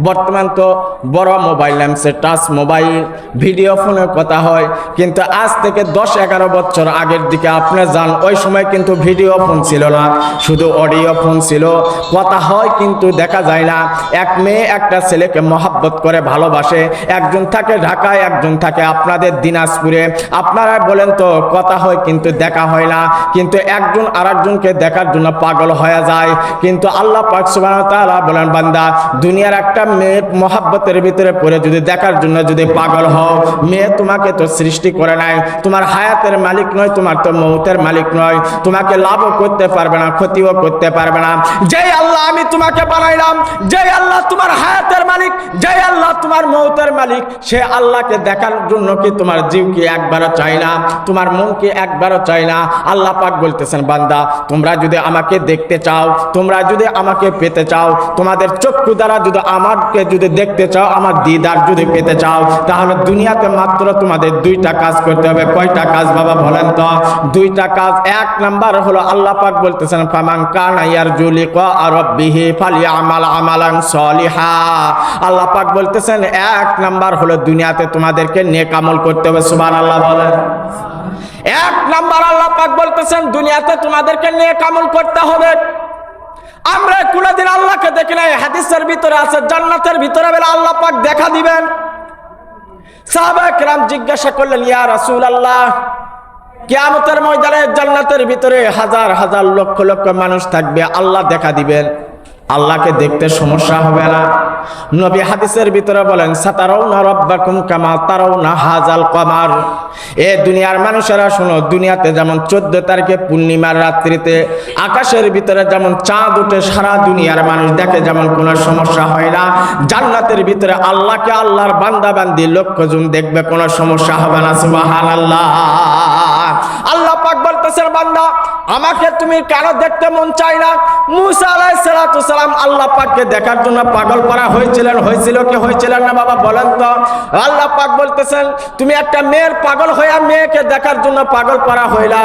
বর্তমান তো বড় মোবাইল নামছে টাচ মোবাইল, ভিডিও ফোনে কথা হয়, কিন্তু আজ থেকে 10-11 বছর আগের দিকে আপনি যান, ওই সময় কিন্তু ভিডিও ফোন ছিল না, শুধু অডিও ফোন ছিল। কথা হয় কিন্তু দেখা যায় না। এক মেয়ে একটা ছেলেকে মহাব্বত করে ভালোবাসে, একজন থাকে ঢাকায়, একজন থাকে আপনাদের দিনাজপুরে। আপনারা বলেন তো কথা হয় কিন্তু দেখা হয় না, কিন্তু একজন আরেকজনকে দেখার জন্য পাগল হয়ে যায়। কিন্তু আল্লাহ পাক সুবহানাহু ওয়া তাআলা বলেন, বান্দা দুনিয়ার একটা মেয়ের মহাব্বতের ভিতরে পড়ে যদি দেখার জন্য যদি পাগল হও, মেয়ে তোমাকে তো সৃষ্টি করে নাই, তোমার হায়াতের মালিক নয়, তোমার তো মৌতের মালিক নয়, তোমাকে লাভও করতে পারবে না, ক্ষতিও করতে পারবে না। যেই আল্লাহ আমি তোমাকে বানাইলাম, যেই আল্লাহ তোমার হায়াতের মালিক, যেই আল্লাহ তোমার মৌতের মালিক, সে আল্লাহকে দেখার জন্য কি তোমার জীব কি একবারও চাই না, তোমার মন কি একবারও চাই না? আল্লাহ পাক বলতেছেন, বান্দা তোমরা যদি আমাকে দেখতে চাও, তোমরা যদি আমাকে পেতে চাও, তোমাদের চক্ষু দ্বারা যদি আমাকে যদি দেখতে চাও, আমার দিদার যদি পেতে চাও, তাহলে দুনিয়াতে মাত্র তোমাদের দুইটা কাজ করতে হবে। কয়টা কাজ বাবা বলেন তো? দুইটা কাজ। এক নাম্বার হলো আল্লাহ পাক বলতেছেন, ফামান কানা ইয়ারজু লিকা রাব্বিহি ফালইয়ামাল আমালান সলিহা। আল্লাহ পাক বলতেছেন এক নাম্বার হলো দুনিয়াতে তোমাদেরকে নেক আমল করতে হবে। সুবহানাল্লাহ বলেন। এক নাম্বার আল্লাহ পাক বলতেছেন দুনিয়াতে তোমাদেরকে নেক আমল করতে হবে। আমরা কোনদিন আল্লাহকে দেখি নাই। হাদিসের ভিতরে আছে জান্নাতের ভিতরে বলে আল্লাহ পাক দেখা দিবেন। সাহাবায়ে কেরাম জিজ্ঞাসা করলেন, ইয়া রাসূলুল্লাহ, কিয়ামতের ময়দানে জান্নাতের ভিতরে হাজার হাজার লক্ষ লক্ষ মানুষ থাকবে, আল্লাহ দেখা দিবেন, আল্লাহকে দেখতে সমস্যা হবে না? নবী হাদিসের ভিতরে বলেন, সাতারাউনা রাব্বাকুম কামা তারাউনা হাযাল কমার। এ দুনিয়ার মানুষেরা শোনো, দুনিয়াতে যেমন 14 তারিখে পূর্ণিমার রাত্রিতে আকাশের ভিতরে যেমন চাঁদ উঠে সারা দুনিয়ার মানুষ দেখে, যেমন কোনো সমস্যা হয় না, জান্নাতের ভিতরে আল্লাহকে আল্লাহর বান্দা বান্দি লক্ষজন দেখবে, কোনো সমস্যা হবে না। সুবহানাল্লাহ। আল্লাহ পাক বলতেছেন, বান্দা আমাকে তুমি কেন দেখতে মন চাই না? মুসা আলাইহিস সালাতু সালাম আল্লাহ পাককে দেখার জন্য পাগল করা হয়েছিল কি হয়েছিলেন না বাবা বলেন তো? আল্লাহ পাক বলতেছেন, তুমি একটা মেয়ের পাগল হইয়া মেয়েকে দেখার জন্য পাগল করা হইলা,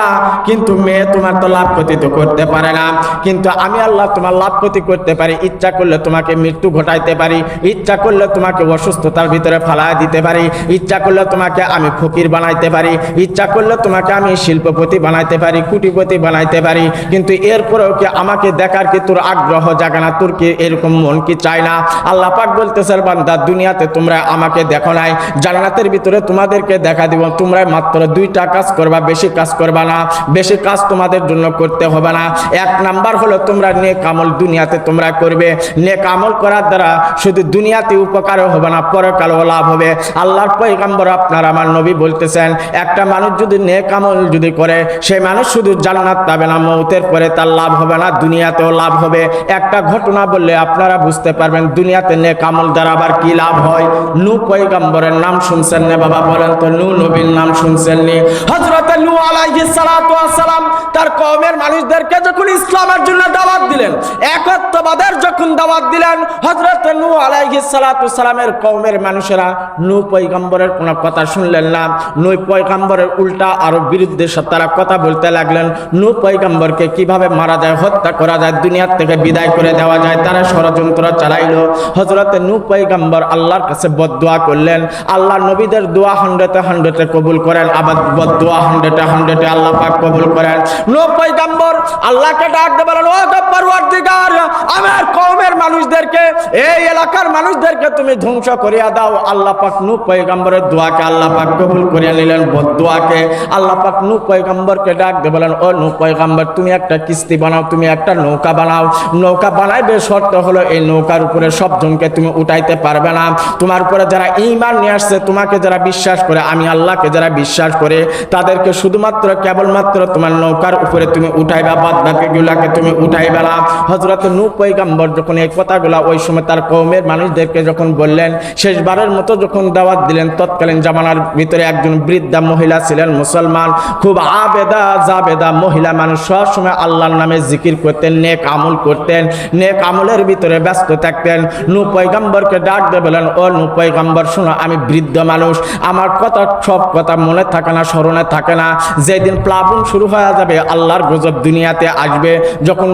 কিন্তু মেয়ে তোমার তো লাভ ক্ষতি তো করতে পারে না, কিন্তু আমি আল্লাহ তোমার লাভ ক্ষতি করতে পারি। ইচ্ছা করলে তোমাকে মৃত্যু ঘটাইতে পারি, ইচ্ছা করলে তোমাকে অসুস্থতার ভিতরে ফালায় দিতে পারি, ইচ্ছা করলে তোমাকে আমি ফকির বানাইতে পারি, ইচ্ছা করলে তোমাকে আমি শিল্পপতি বানাইতে পারি, কোটিপতি বানাইতে পারি, কিন্তু এরপরেও কি আমাকে দেখার কি তোর আগ্রহ জাগে না? তোর কি এরকম মন কি চায় না? আল্লাহ পাক বলতেছেন, বান্দা দুনিয়াতে তোমরা আমাকে দেখো নাই, জান্নাতের ভিতরে তোমাদেরকে দেখা দিব। তোমরা মাত্র দুইটা কাজ করবা, বেশি কাজ করবা না, বেশি কাজ তোমাদের জন্য করতে হবে না। এক নাম্বার হলো তোমরা নেক আমল দুনিয়াতে তোমরা করবে। নেক আমল করার দ্বারা শুধু দুনিয়াতে উপকারও হবে না, পরকালেও লাভ হবে। আল্লাহর পয়গম্বর আপনার আমার নবী বলতেছেন, একটা মানুষ যদি নেক আমল যদি করে, সেই মানুষ শুধু জান্নাত পাবে না, মৌতের পরে তার লাভ হবে না, দুনিয়াতেও লাভ হবে। একটা ঘটনা বললে আপনারা বুঝতে পারবেন দুনিয়াতে নেক আমল দ্বারা আবার কি লাভ হয়। নূহ পয়গম্বরের নাম শুনছেন না বাবা বলেন তো? নূহ নবীর নাম শুনছেন নি? হযরত নূহ আলাইহিস সালাতু ওয়াস সালাম তার কওমের মানুষদেরকে যখন ইসলামের জন্য দাওয়াত দিলেন, একত্ববাদের যখন দাওয়াত দিলেন, হযরত নূহ আলাইহিস সালাতু ওয়াস সালামের কওমের মানুষেরা নূহ পয়গম্বরের কোনো কথা শুনলেন না। নূহ পয়গম্বরের উল্টা আরো বিরুদ্ধে তারা কথা বলতে লাগলেন। নূহ পয়গম্বরকে কিভাবে মারা যায়, হত্যা করা যায়, দুনিয়ার থেকে বিদায় করে দেওয়া যায়, তারা ষড়যন্ত্র চালাইলো। হযরত নূহ পয়গম্বর আল্লাহর কাছে বদদুয়া করলেন। আল্লাহ নবীদের দোয়া 100-100 কবুল করেন, আবার বদদুয়া 100-100 আল্লাহ পাক কবুল করেন। নূহ পয়গম্বর আল্লাহকে ডাক দিয়ে বলেন, ও পরওয়ারদিগার, আমার কওমের মানুষদেরকে, এই এলাকার মানুষদেরকে তুমি ধ্বংস করিয়া দাও। আল্লাহ পাক নূহ পয়গম্বরের দোয়াকে আল্লাহ পাক কবুল করে নিলেন, বদদুয়াকে। আল্লাহ পাক নূহ পয়গম্বরকে ডাক দিয়ে বলেন, ও নূহ পয়গম্বর, তুমি একটা কিস্তি বানাও, তুমি একটা নৌকা বানাও। নৌকা বানাইবে, শর্ত হলো এই নৌকার উপরে সবজনকে তুমি উঠাইতে পারবে না। তোমার উপরে যারা ঈমান নিয়ে আসছে, তোমাকে যারা বিশ্বাস করে, আমি আল্লাহকে যারা বিশ্বাস করে, তাদেরকে শুধুমাত্র কেবলমাত্র তোমার নৌকার উপরে তুমি উঠাইবা, বাদ বাকিগুলাকে তুমি উঠাইবে না। হযরত নূহ পয়গম্বর যখন এই কথাগুলা ওই সময় তার কওমের মানুষদেরকে যখন বললেন, শেষবারের মতো যখন দাওয়াত দিলেন, তৎকালীন জামানার ভিতরে একজন বৃদ্ধা মহিলা ছিলেন, মুসলমান, খুব আবেদা জাবেদা মহিলা মানুষ, সবসময় আল্লাহর নামে জিকির করতেন, নেক আমল করতেন, নেক আমলের ভিতরে ব্যস্ত থাকতেন। নূহ পয়গম্বরকে ডাক দিয়ে বলেন, ও নূহ পয়গম্বর, শোনো, আমি বৃদ্ধ মানুষ, আমার কথা সব কথা মনে থাকে না, স্মরণে থাকে না। যেদিন প্লাবন শুরু হয়ে যাবে, আল্লাহর গজব দুনিয়াতে আসবে, যখন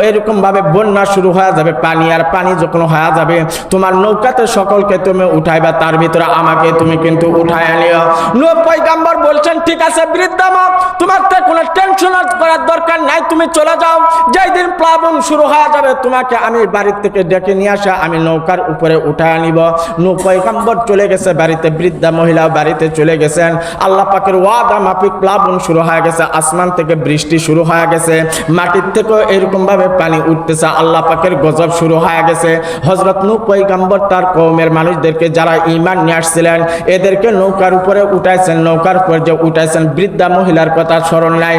এরকম ভাবে বন্যা শুরু হয়ে যাবে, পানি আর পানি যখন হয়ে যাবে, তোমার নৌকাতে সকলকে তুমি উঠাইবা, তার ভিতরে আমাকে তুমি কিন্তু উঠায় নিও। নূহ পয়গম্বর বলছেন, ঠিক আছে বৃদ্ধা মা, তোমার তো কোনো টেনশন করার দরকার নাই, তুমি চলে যাও। যেই দিন প্লাবন শুরু হয়ে যাবে, তোমাকে আমি বাড়ির থেকে ডেকে নিয়ে আসা, আমি নৌকার উপরে উঠায় নিব। নূহ পয়গম্বর চলে গেছে বাড়িতে, বৃদ্ধা মহিলাও বাড়িতে চলে গেছেন। আল্লাহ পাকের ওয়াদা মাফিক প্লাবন শুরু হয়ে গেছে, আসমান থেকে বৃষ্টি শুরু হয়ে গেছে, মাটির থেকেও এরকম ভাবে পানি উঠতেছে, আল্লাহ পাকের গজব শুরু হয়ে গেছে। হযরত নূহ পয়গম্বর তার কওমের মানুষদেরকে যারা ঈমান নিয়ে আসছিলেন, এদেরকে নৌকার উপরে উঠাইছেন। নৌকার উপরে যে উঠাইছেন, বৃদ্ধা মহিলার কথা স্মরণ নাই।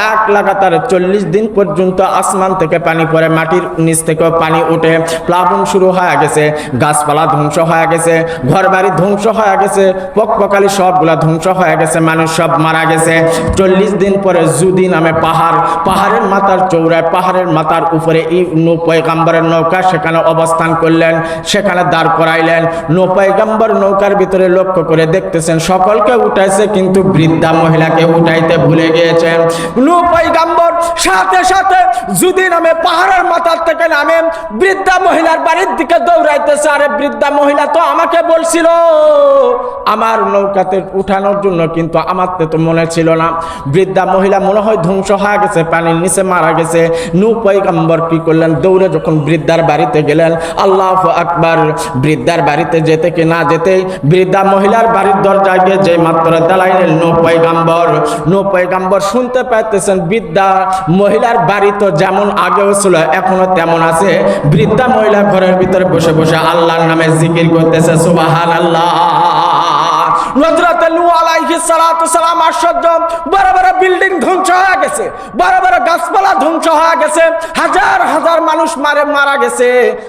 এক লাগাতার 40 দিন পর্যন্ত আসমান থেকে পানি পড়ে, মাটির নিচ থেকেও পানি উঠে, প্লাবন শুরু হয়ে গেছে, গাছপালা ধ্বংস হয়ে গেছে, ঘর বাড়ি ধ্বংস হয়ে গেছে, পক্ষকালী সবগুলা ধ্বংস হয়ে গেছে, মানুষ সব মারা গেছে। 40 দিন পরে জুদি নামে পাহাড়, পাহাড়ের মাথার চৌড়ায়, পাহাড়ের মাথার উপরে এই নূহ পয়গম্বরের নৌকা সেখানে অবস্থান করলেন, সেখানে দাঁড় করাইলেন। নূহ পয়গম্বর নৌকার ভিতরে লক্ষ্য করে দেখতেছেন, সকলকে উঠাইছে, কিন্তু বৃদ্ধা মহিলাকে উঠাইতে ভুলে গিয়েছেন। নূহ পয়গম্বর সাথে সাথে জুদি নামে পাহাড়ের মাথার থেকে নামে বৃদ্ধা মহিলার বাড়ির দিকে দৌড়াইতেছে। আরে বৃদ্ধা মহিলা তো আমাকে বলছিল আমার নৌকাতে উঠানোর জন্য, কিন্তু আমার তো মনে ছিল না। বৃদ্ধা মহিলা মনে হয় ধ্বংস হয়ে গেছে, পানির নিচে মারা গেছে। নূহ পয়গম্বর কি করলেন, দৌড়ে যখন বৃদ্ধার বাড়িতে গেলেন, আল্লাহু আকবার, বৃদ্ধার বাড়িতে যেতে কি না যেতেই বৃদ্ধা মহিলার বাড়ির দরজায় গিয়ে যে মাত্র দাঁড়াইলেন নূহ পয়গম্বর, নূহ পয়গম্বর শুনতে পাইতেছেন বৃদ্ধা মহিলার বাড়ি তো যেমন আগেও ছিল, এখনো তেমন আছে। বৃদ্ধা মহিলা ঘরের ভিতরে বসে বসে আল্লাহর নামে জিকির করতেছে, সুবহানাল্লাহ। হযরত নূহ আলাইহিস সালাতু সালাম আশ্চর্য, বড় বড় বিল্ডিং ধ্বংস হয়ে গেছে, বড় বড় গাছপালা ধ্বংস হয়ে গেছে, হাজার হাজার মানুষ মারা গেছে,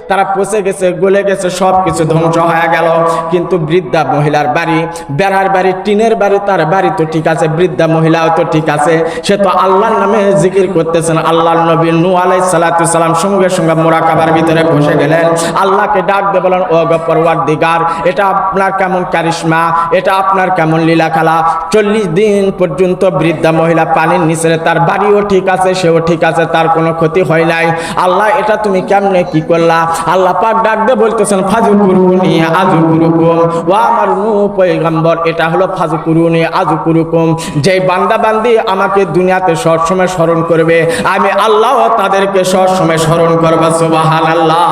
তারা পচে গেছে, গলে গেছে, সব কিছু ধ্বংস হয়ে গেল। কিন্তু বৃদ্ধা মহিলার বাড়ি, বেড়ার বাড়ি, টিনের বাড়ি, তার বাড়ি তো ঠিক আছে, বৃদ্ধা মহিলাও তো ঠিক আছে, সে তো আল্লাহর নামে জিকির করতেছেন। আল্লাহর নবী নূহ আলাইহিস সালাতু সালাম সঙ্গে সঙ্গে মুরাকাবার ভিতরে বসে গেলেন, আল্লাহকে ডাক দিয়ে বলেন, ও গো পরওয়ারদিগার, এটা আপনার কেমন কারিশমা, এটা আপনার কেমন লীলা খেলা। 40 দিন পর্যন্ত বৃদ্ধা মহিলা পানির নিচে, তার বাড়িও ঠিক আছে, সেও ঠিক আছে, তার কোনো ক্ষতি হয় নাই। আল্লাহ, এটা তুমি কেমনে কি করলা? আল্লাহ পাক ডাক দিয়ে বলতেছেন, ফাযকুরুনি আযকুরুকুম। ও আমার নূহ পয়গম্বর, এটা হলো ফাযকুরুনি আযকুরুকুম, যে বান্দা বান্দি আমাকে দুনিয়াতে সবসময় স্মরণ করবে, আমি আল্লাহ তাদেরকে সবসময় স্মরণ করব, সুবহানাল্লাহ।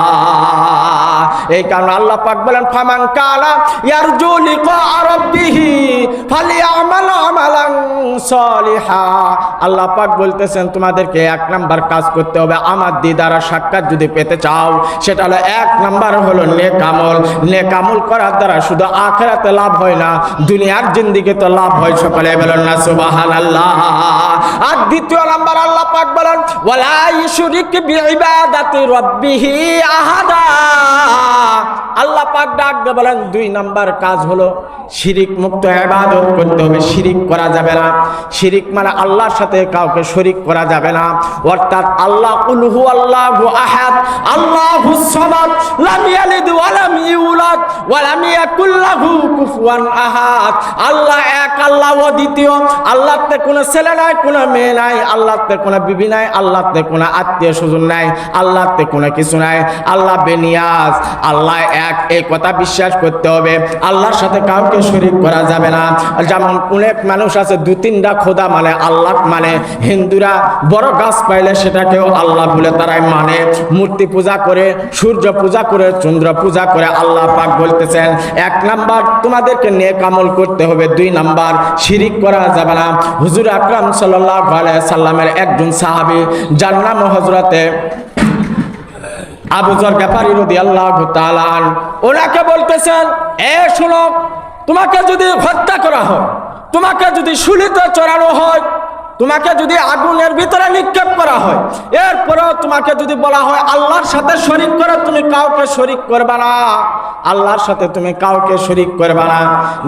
এই কারণে আল্লাহ পাক বলেন, ফামান কানা ইয়ারজু লিকা রাব্বিহি ফালিয়ামাল আমালান সলিহা। আল্লাহ পাক বলতেছেন, তোমাদেরকে 1 নাম্বার কাজ করতে হবে, আমার দিদারা সাক্ষাৎ যদি পেতে চাও, সেটা হলো 1 নাম্বার হলো নেক আমল। নেক আমল করার দ্বারা শুধু আখিরাতে লাভ হয় না, দুনিয়ার জিন্দেগিতে লাভ হয়। সকলে বলেন না সুবহানাল্লাহ। আর 2 নাম্বার আল্লাহ পাক বলেন, ওয়ালা ইউশরিক বিইবাদাতি রাব্বিহি আহাদা। আল্লাহ পাক ডাক দিয়ে বলেন, 2 নাম্বার কাজ হলো শিরিক মুক্ত ইবাদত করতে হবে, শিরিক করা যাবে না। শিরিক মানে আল্লাহর সাথে কাউকে শরীক করা যাবে না। অর্থাৎ আল্লাহ কুল হুয়াল্লাহু আহাদ, আল্লাহুস সামাদ, লাম ইয়ালিদ ওয়া লাম ইউলাদ ওয়া লাম ইয়াকুল লাহু কুফুয়ান আহাদ। আল্লাহ এক, আল্লাহ অদ্বিতীয়, আল্লাহতে কোনো ছেলে নাই, কোনো মেয়ে নাই, আল্লাহতে কোনো বিবি নাই, আল্লাহতে কোনো আত্মীয় স্বজন নাই, আল্লাহতে কোনো কিছু নাই। আল্লাহ বেনিয়াজ, আল্লাহ এক, এই কথা বিশ্বাস করতে হবে। আল্লাহর সাথে কাউকে শরীক করা যাবে না। যেমন অনেক মানুষ আছে দু তিনটা খোদা মানে, আল্লাহ মানে। হিন্দুরা বড় গাছ পাইলে সেটাকেও আল্লাহ বলে তারাই মানে, মূর্তি পূজা করে, সূর্য পূজা করে, চন্দ্র পূজা করে। আল্লাহ পাক বলতেছেন 1 নাম্বার তোমাদেরকে নেক আমল করতে হবে, 2 নাম্বার শিরিক করা যাবে না। হুজুর আকরাম সাল্লাল্লাহু আলাইহি সাল্লামের একজন সাহাবী যার নাম হযরতে আবু যর গফারি রাদিয়াল্লাহু তাআলা আনহু, ওনাকে বলতেছেন এ শোনো, তোমাকে যদি হত্যা করা হয়, তোমাকে যদি শুলিতে চড়ানো হয়, তোমাকে যদি আগুনের ভিতরে নিক্ষেপ করা হয়, এরপরেও তোমাকে যদি বলা হয় আল্লাহর সাথে শরীক করে, তুমি কাউকে শরীক করবে না, আল্লাহর সাথে তুমি কাউকে শরীক করবে না।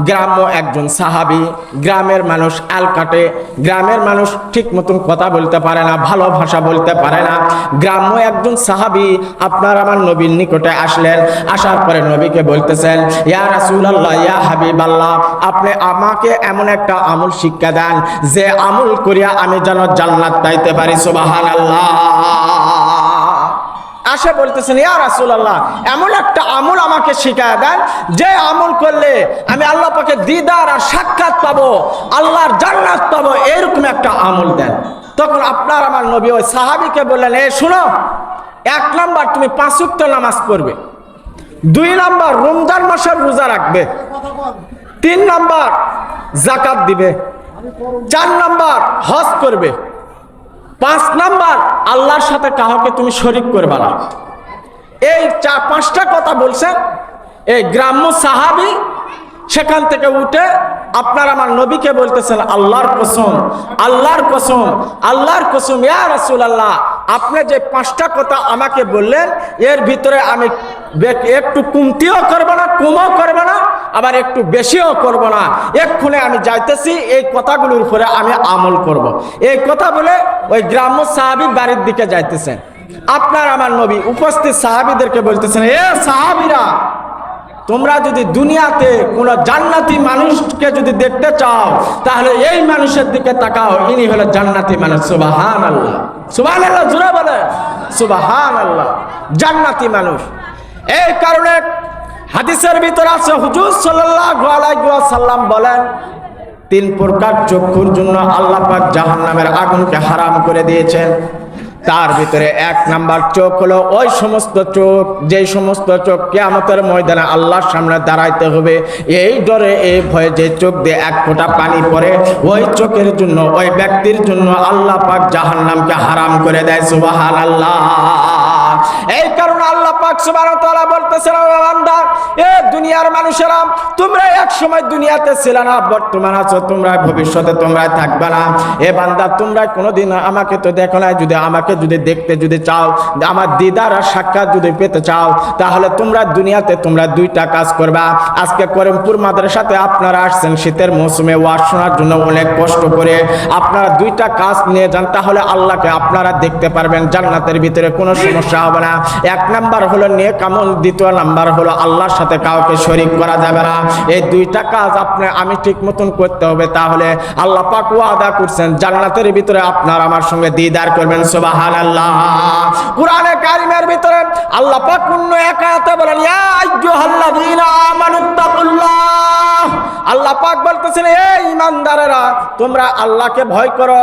গ্রাম্য একজন সাহাবী, গ্রামের মানুষ আল কাটে, গ্রামের মানুষ ঠিক মতন কথা বলতে পারে না, ভালো ভাষা বলতে পারে না। গ্রাম্য একজন সাহাবী আপনার আমার নবীর নিকটে আসলেন, আসার পরে নবীকে বলতেছেন ইয়া রাসূলুল্লাহ, ইয়া হাবিবাল্লাহ, আপনি আমাকে এমন একটা আমল শিক্ষা দেন যে আমল করিয়া আমি যেন জান্নাত পাইতে পারি। সুবহানাল্লাহ। আসে বলতেছেন ইয়া রাসূলুল্লাহ, এমন একটা আমল আমাকে শিখায় দেন যে আমল করলে আমি আল্লাহ পাকের দিদার আর সাক্ষাৎ পাবো, আল্লাহর জান্নাত পাবো, এরকম একটা আমল দেন। তখন আপনার আমার নবী ওই সাহাবীকে বললেন এ শুনো, 1 নাম্বার তুমি 5 ওয়াক্ত নামাজ পড়বে, 2 নাম্বার রমজান মাসের রোজা রাখবে, 3 নাম্বার যাকাত দিবে, 4 নাম্বার হজ করবে, 5 নাম্বার আল্লাহর সাথে কাউকে তুমি শরীক করবে না। এই 4-5টা কথা বলছেন এই গ্রাম্য সাহাবী। সেখান থেকে উঠে আপনার আমার নবীকে বলতেছেন আল্লাহর কসম, আল্লাহর কসম, আল্লাহর কসম ইয়া রাসূলুল্লাহ, আপনি যে 5টা কথা আমাকে বললেন এর ভিতরে আমি একটু কমতিও করব না, কমও করব না, আবার একটু বেশিও করব না। এক্ষুনি আমি যাইতেছি, এই কথাগুলোর উপরে আমি আমল করব। এই কথা বলে ওই গ্রাম্য সাহাবী বাড়ির দিকে যাইতেছেন। আপনার আমার নবী উপস্থিত সাহাবীদেরকে বলতেছেন এ সাহাবীরা, তোমরা যদি দুনিয়াতে কোনো জান্নাতি মানুষকে যদি দেখতে চাও তাহলে এই মানুষের দিকে তাকাও, ইনি হলো জান্নাতি মানুষ। সুবহানাল্লাহ, সুবহানাল্লাহ জোরে বলে সুবহানাল্লাহ, জান্নাতি মানুষ। এই কারণে হাদিসের ভিতর আছে হুজুর সাল্লাল্লাহু আলাইহি ওয়াসাল্লাম বলেন 3 প্রকার চক্ষুর জন্য আল্লাহ পাক জাহান্নামের আগুনকে হারাম করে দিয়েছেন। তার ভিতরে 1 নাম্বার চোখ হলো ওই সমস্ত চোখ, যেই সমস্ত চোখ কিয়ামতের ময়দানে আল্লাহর সামনে দাঁড়াইতে হবে, এই ডরে এই ভয়ে যে চোখ দিয়ে 1 ফোঁটা পানি পড়ে, ওই চোখের জন্য ওই ব্যক্তির জন্য আল্লাহ পাক জাহান্নামকে হারাম করে দেয়। সুবহানাল্লাহ। এই কারণে আল্লাহ পাক সুবহানাহু ওয়া তাআলা বলতেছেন ও বান্দা, এ দুনিয়ার মানুষেরা, তোমরা এক সময় দুনিয়াতে ছিলে না, বর্তমান আছো, তোমরা ভবিষ্যতে তোমরা থাকবে না। এ বান্দা, তোমরা কোনোদিন আমাকে তো দেখো না, যদি আমাকে যদি দেখতে যদি চাও, আমার দিদার আর সাক্ষাৎ যদি পেতে চাও, তাহলে তোমরা দুনিয়াতে তোমরা 2টা কাজ করবা। আজকে করিমপুর মাদ্রাসাতে আপনারা আসছেন শীতের মৌসুমে ওয়াজ শোনার জন্য, অনেক কষ্ট করে আপনারা 2টা কাজ নিয়ে যান, তাহলে আল্লাহকে আপনারা দেখতে পারবেন, জান্নাতের ভিতরে কোনো সমস্যা হবে না। 1 নাম্বার হলো নেক আমল, 2 নাম্বার হলো আল্লাহর সাথে কাউকে শরীক করা যাবে না। এই 2টা কাজ আমি ঠিক মতন করতে হবে, তাহলে আল্লাহ পাক ওয়াদা করছেন জান্নাতের ভিতরে আপনার আমার সঙ্গে দিদার করবেন। সুবহানাল্লাহ। কোরআনে কারিমের ভিতরে আল্লাহ পাক অন্য এক আয়াতে বলেন ইয়া আইয়ুহাল্লাযীনা আমানুত্তাকুল্লাহ, আল্লাহ পাক বলতেছেন এই ঈমানদারেরা তোমরা আল্লাহকে ভয় করো।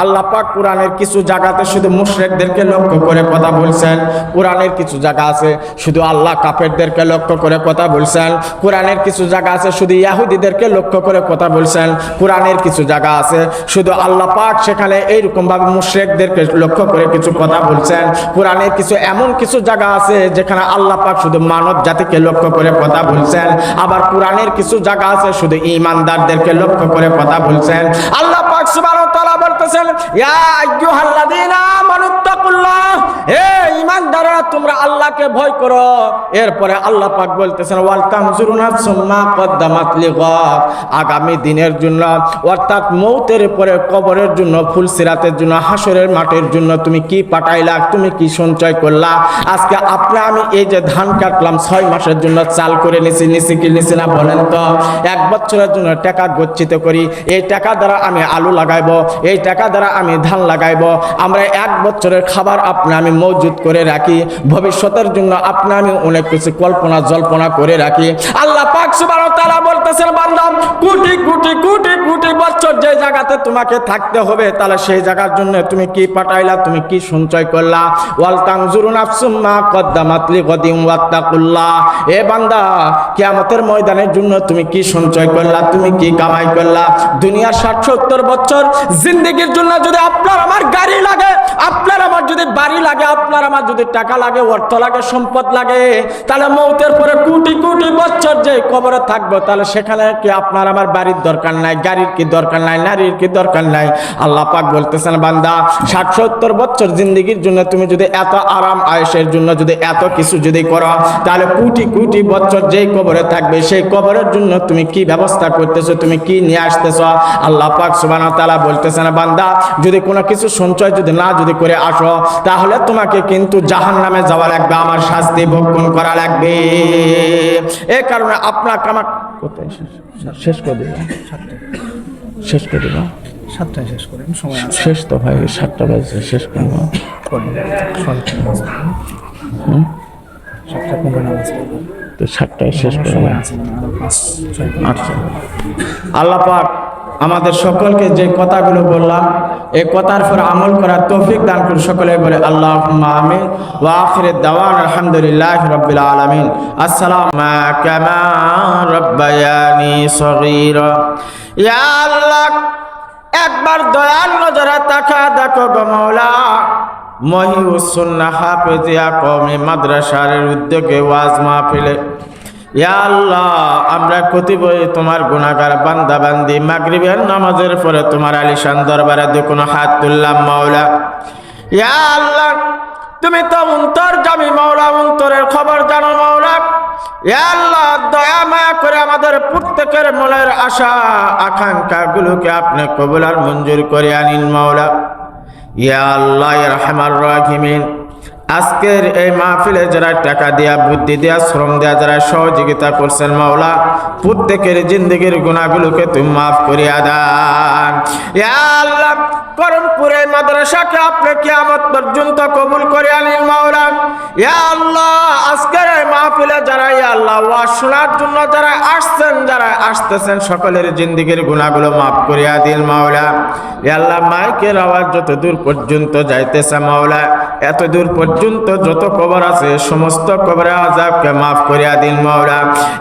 আল্লাহ পাক কোরআনের কিছু জায়গাতে শুধু মুশরিকদেরকে লক্ষ্য করে কথা বলছেন, কোরআনের কিছু জায়গা আছে শুধু আল্লাহ কাফেরদেরকে লক্ষ্য করে কথা বলছেন, কোরআনের কিছু জায়গা আছে শুধু ইহুদিদেরকে লক্ষ্য করে কথা বলছেন, কোরআনের কিছু জায়গা আছে শুধু আল্লাহ পাক সেখানে এইরকম ভাবে মুশরিকদেরকে লক্ষ্য করে কিছু কথা বলছেন। কোরআনের কিছু এমন কিছু জায়গা আছে যেখানে আল্লাহ পাক শুধু মানব জাতিকে লক্ষ্য করে কথা বলছেন, আবার কোরআনের কিছু জায়গা আছে শুধু ঈমানদারদেরকে লক্ষ্য করে কথা বলছেন। আল্লাহ পাক সুবহানাহু ওয়া তাআলা বলতেছেন ইয়া আইয়ুহাল্লাযীনা আমানুত্তাকুল্লাহ, হে ঈমানদাররা তোমরা আল্লাহকে ভয় করো। এরপরে আল্লাহ পাক বলতেছেন ওয়াল তানজুরু নাফসুম মা কদ্দামাত লিগাদ, আগামী দিনের জন্য অর্থাৎ মৌতের পরে কবরের জন্য, ফুলসিরাতের জন্য, হাসরের মাঠের জন্য তুমি কি পাঠাইলা, তুমি কি সঞ্চয় করলা। আজকে আমি এই যে ধান কাটলাম 6 মাসের জন্য চাল করে নিছি কি নিছি না বলেন তো? 1 বছরের জন্য টাকা গচ্ছিত করি, এই টাকা দ্বারা আমি আলু লাগাইবো, এই টাকা দ্বারা আমি ধান লাগাইবো। আমরা 1 বছরের খাবার আমি মজুদ করে রাখি, ভবিষ্যতের জন্য আপনি আমি অনেক কিছু কল্পনা জল্পনা করে রাখি। আল্লাহ পাক সুবহানাহু ওয়া তাআলা বলতেছেন, বান্দা কোটি কোটি কোটি কোটি বছর যে জায়গাতে তোমাকে থাকতে হবে, তাহলে সেই জায়গার জন্য তুমি কি পাঠাইলা, তুমি কি সঞ্চয় করলা? ওয়াল তানজুরু নাফসুম মা কদ্দামাত লিগাদিন ওয়াত্তাকুল্লাহ। এ বান্দা, কিয়ামতের ময়দানের জন্য তুমি কি সঞ্চয় করলা, তুমি কি কামাই করলা? দুনিয়ার 60-70 বছর জিন্দেগির জন্য যদি আপনার আমার গাড়ি লাগে, আপনার আমার যদি বাড়ি লাগে, আপনার আমার যদি টাকা লাগে, অর্থ লাগে, সম্পদ লাগে, তাহলে মৌতের পরে কোটি কোটি বছর যে কবরে থাকবো, তাহলে সেখানে কি আপনার আমার বাড়ির দরকার নাই, গাড়ির কি দরকার নাই, নারীর কি দরকার নাই? আল্লাহ পাক বলতেছেন, বান্দা 60-70 বছর জিন্দেগির জন্য তুমি যদি এত আরাম আয়েশের জন্য যদি এত কিছু যদি করো, তাহলে কোটি কোটি বছর যেই কবরে থাকবে, সেই কবরের জন্য তুমি কি ব্যবস্থা করতেছো, তুমি কি নিয়ে আসতেছো? আল্লাহ পাক সুবহানাহু ওয়া তাআলা বলতেছেন, বান্দা যদি কোনো কিছু সঞ্চয় যদি না যদি করে আসো, তাহলে তোমাকে কিন্তু জাহান্নামে যাওয়া লাগবে, আমার শাস্তি ভোগ করা লাগবে। এই কারণে আপনার কামা কোথায় শেষ করে দেব, শেষ করে দেব, 7টায় শেষ করেন, সময় আছে। শেষ তো ভাই 7টা বাজে, শেষ করবো। 7টায় শেষ করবো। আচ্ছা, আল্লাহ পাক আমাদের সকলকে যে কথাগুলো বললাম, এই কথার পর আমল করার তৌফিক দান করুন। সকলে বলে আল্লাহুম্মা আমিন। ওয়া আখিরুদ দাওয়ানা আলহামদুলিল্লাহি রাব্বিল আলামিন। আসসালামু কামা রাব্বায়ানি সগীরা। ইয়া আল্লাহ, একবার দয়াল নজরে তাকা দেখো গো মাওলা, মহিউস সুন্নাহ হাফেজিয়া কওমি মাদ্রাসার উদ্যোগে ওয়াজ মাহফিলে ইয়া আল্লাহ, আমরা কতিপয় তোমার গুনাহগার বান্দা বান্দি মাগরিবের নামাজের পরে তোমার আলিশান দরবারে দুকোনো হাত তুললাম মাওলা। ইয়া আল্লাহ, তুমি তো অন্তর্যামী মাওলা, অন্তরের খবর জানো মাওলা। ইয়া আল্লাহ, দয়া মায়া করে আমাদের প্রত্যেকের মনের আশা আকাঙ্ক্ষা গুলোকে আপনি কবুল আর মঞ্জুর করে আনিন মাওলা। ইয়া আল্লাহ ইয়া রাহমার রাহিমিন, আজকের এই মাহফিলে যারা টাকা দিয়া, বুদ্ধি দিয়া, শ্রম দিয়া যারা সহযোগিতা করছেন মাওলা, প্রত্যেকের জিন্দেগির গুনাহগুলোকে তুমি মাফ করিয়া দান। ইয়া আল্লাহ, করমপুরে মাদ্রাসাকে আপনি কিয়ামত পর্যন্ত কবুল করে আনিন মাওলা। ইয়া আল্লাহ, আজকের এই মাহফিলে যারা ইয়া আল্লাহ ওয়াজ শোনার জন্য যারা আসছেন, যারা আসতেছেন, সকলের জিন্দেগির গুনাহগুলো মাফ করিয়া দিন মাওলা। ইয়া আল্লাহ, মাইকের আওয়াজ যত দূর পর্যন্ত যাইতেছে মাওলা, এত দূর পর্যন্ত যত কবর আছে সমস্ত কবরের আযাবকে মাফ করিয়া দিন মাওলা।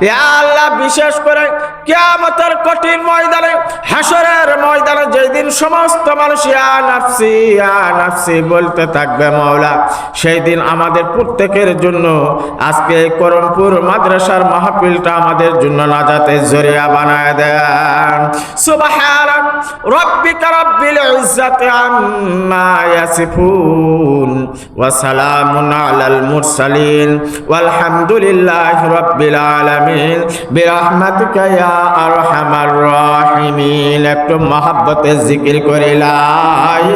ইয়া আল্লাহ, বিশেষ করে কিয়ামতের কঠিন ময়দানে, হাসরের ময়দানে যেদিন সমস্ত মানুষ ইয়া নাফসি ইয়া নাফসি বলতে থাকবে মাওলা, সেই দিন আমাদের প্রত্যেকের জন্য আজকে এই করমপুর মাদ্রাসার মাহফিলটা আমাদের জন্য নাজাতের জরিয়া বানায় দেন। সুবহানা রাব্বিকা রাব্বিল ইজ্জাতি আম্মা ইয়াসিফুন ওয়া সালামুন আলাল মুরসালিন ওয়ালহামদুলিল্লাহি রাব্বিল আলামিন বিরহমাতিকা ইয়া আরহামার রাহিমিন। একটু মহব্বতে জিকির করে লা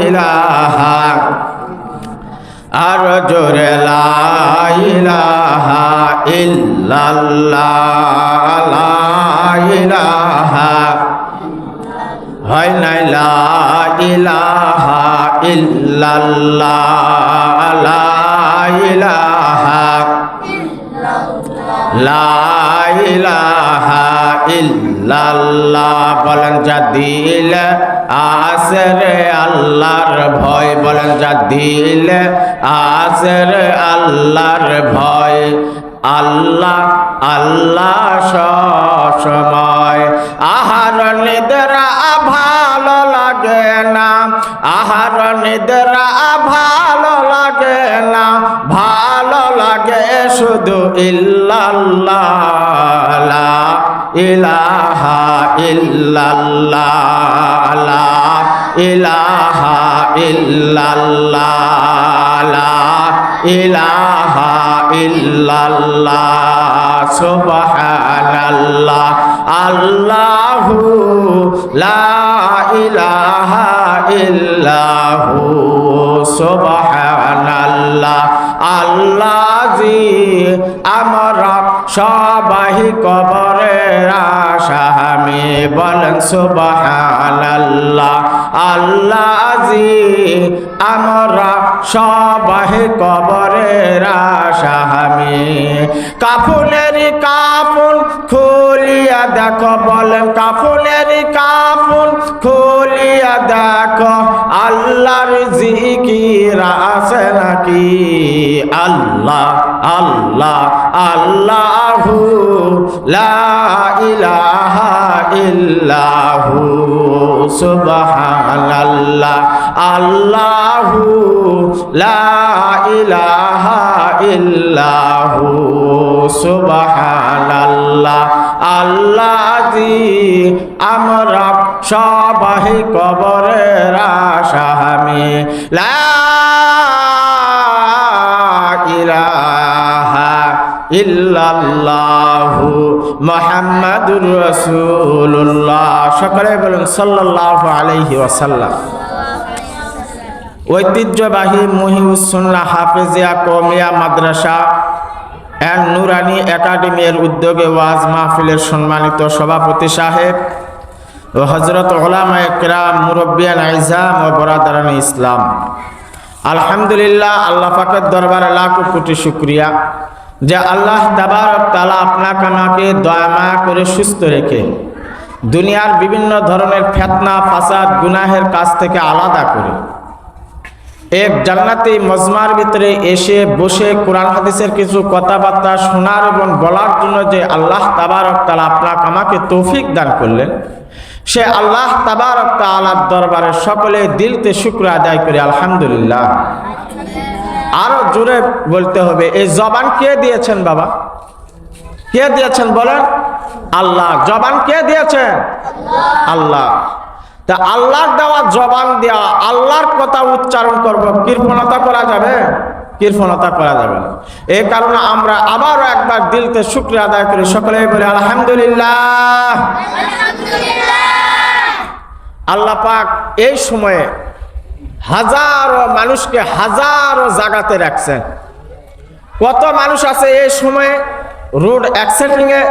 ইলাহা, আর জোরে লা ইলাহা ইল্লাল্লাহ, লা ইলাহা হয় নাই, লা ইলাহা ইল্লাল্লাহ, লা ইলাহা, লা ইলাহা ইল্লাল্লাহ। বলেন যা দিলে আছে রে আল্লাহর ভয়, বলেন যা দিলে আছে রে আল্লাহর ভয়, আল্লাহ আল্লাহ সবসময়। আহার নিদ্রা ভালো লাগে না, আহার নিদ্রা ভালো লাগে না, ভালো লাগে শুধু ইল্লাল্লাহ, লা ইলাহা ইল্লাল্লাহ, লা ইলাহা ইল্লাল্লাহ, লা ইলাহা ইল্লাল্লাহ। সুবহানাল্লাহ, আল্লাহু লা ইলাহা ইল্লাহু, সুবহানাল্লাহ, আল্লাহ জি আমরা সবাই কবরের আসামি বলেন সুবহানাল্লাহ আল্লাহ জি আমরা সবাই কবরের আসামি কাফনের কাফন খুলিয়া দেখো বলেন কাফনের কাফন খুলিয়া দেখো আল্লাহর জিকির আছে নাকি আল্লাহ আল্লাহ আল্লাহু লা ইলাহা ইল্লাহু সুবহানাল্লাহ আল্লাহু লা ইলাহা ইল্লাহু সুবহানাল্লাহ আল্লাহ জি আমরা সবাই কবরের আসামি লা ইলাহা ইল্লাল্লাহু মুহাম্মাদুর রাসূলুল্লাহ সকলে বলুন সাল্লাল্লাহু আলাইহি ওয়াসাল্লাম ঐতিহ্যবাহী মুহিউস সুন্নাহ হাফেজিয়া কওমিয়া মাদ্রাসা এন্ড নুরানি একাডেমির উদ্যোগে ওয়াজ মাহফিলের সম্মানিত সভাপতি সাহেব ও হযরত উলামায়ে কিরাম মুরব্বিয়ান আইজাম ও বরাদারান ইসলাম আলহামদুলিল্লাহ আল্লাহ পাকের দরবারে লাখ কোটি শুকরিয়া যে আল্লাহ তাবারক তাআলা আপনাকে আমাকে দয়া মায়া করে সুস্থ রেখে দুনিয়ার বিভিন্ন ধরনের ফিতনা ফাসাদ গুনাহের কাছ থেকে আলাদা করে এক জান্নাতি মজমার ভিতরে এসে বসে কোরআন হাদিসের কিছু কথাবার্তা শোনার এবং বলার জন্য যে আল্লাহ তাবারক তাআলা আপনাকে আমাকে তৌফিক দান করলেন সে আল্লাহ তাবারক তাআলার দরবারে সকলে দিলতে শুকর আদায় করে আলহামদুলিল্লাহ আরো জোরে বলতে হবে এই জবান কে দিয়েছেন বাবা কে দিয়েছেন বলেন আল্লাহ জবান কে দিয়েছেন আল্লাহ তা আল্লাহর দেওয়া জবান দেওয়া আল্লাহর কথা উচ্চারণ করব কৃপণতা করা যাবে কৃপণতা করা যাবে না এই কারণে আমরা আবারও একবার দিলতে শুকরিয়া আদায় করি সকলেই বলে আলহামদুলিল্লাহ আল্লাহ পাক এই সময়ে হাজারো মানুষকে হাজারো জায়গাতে রাখছেন কত মানুষ আছে এই সময়ে রোড অ্যাক্সিডেন্টে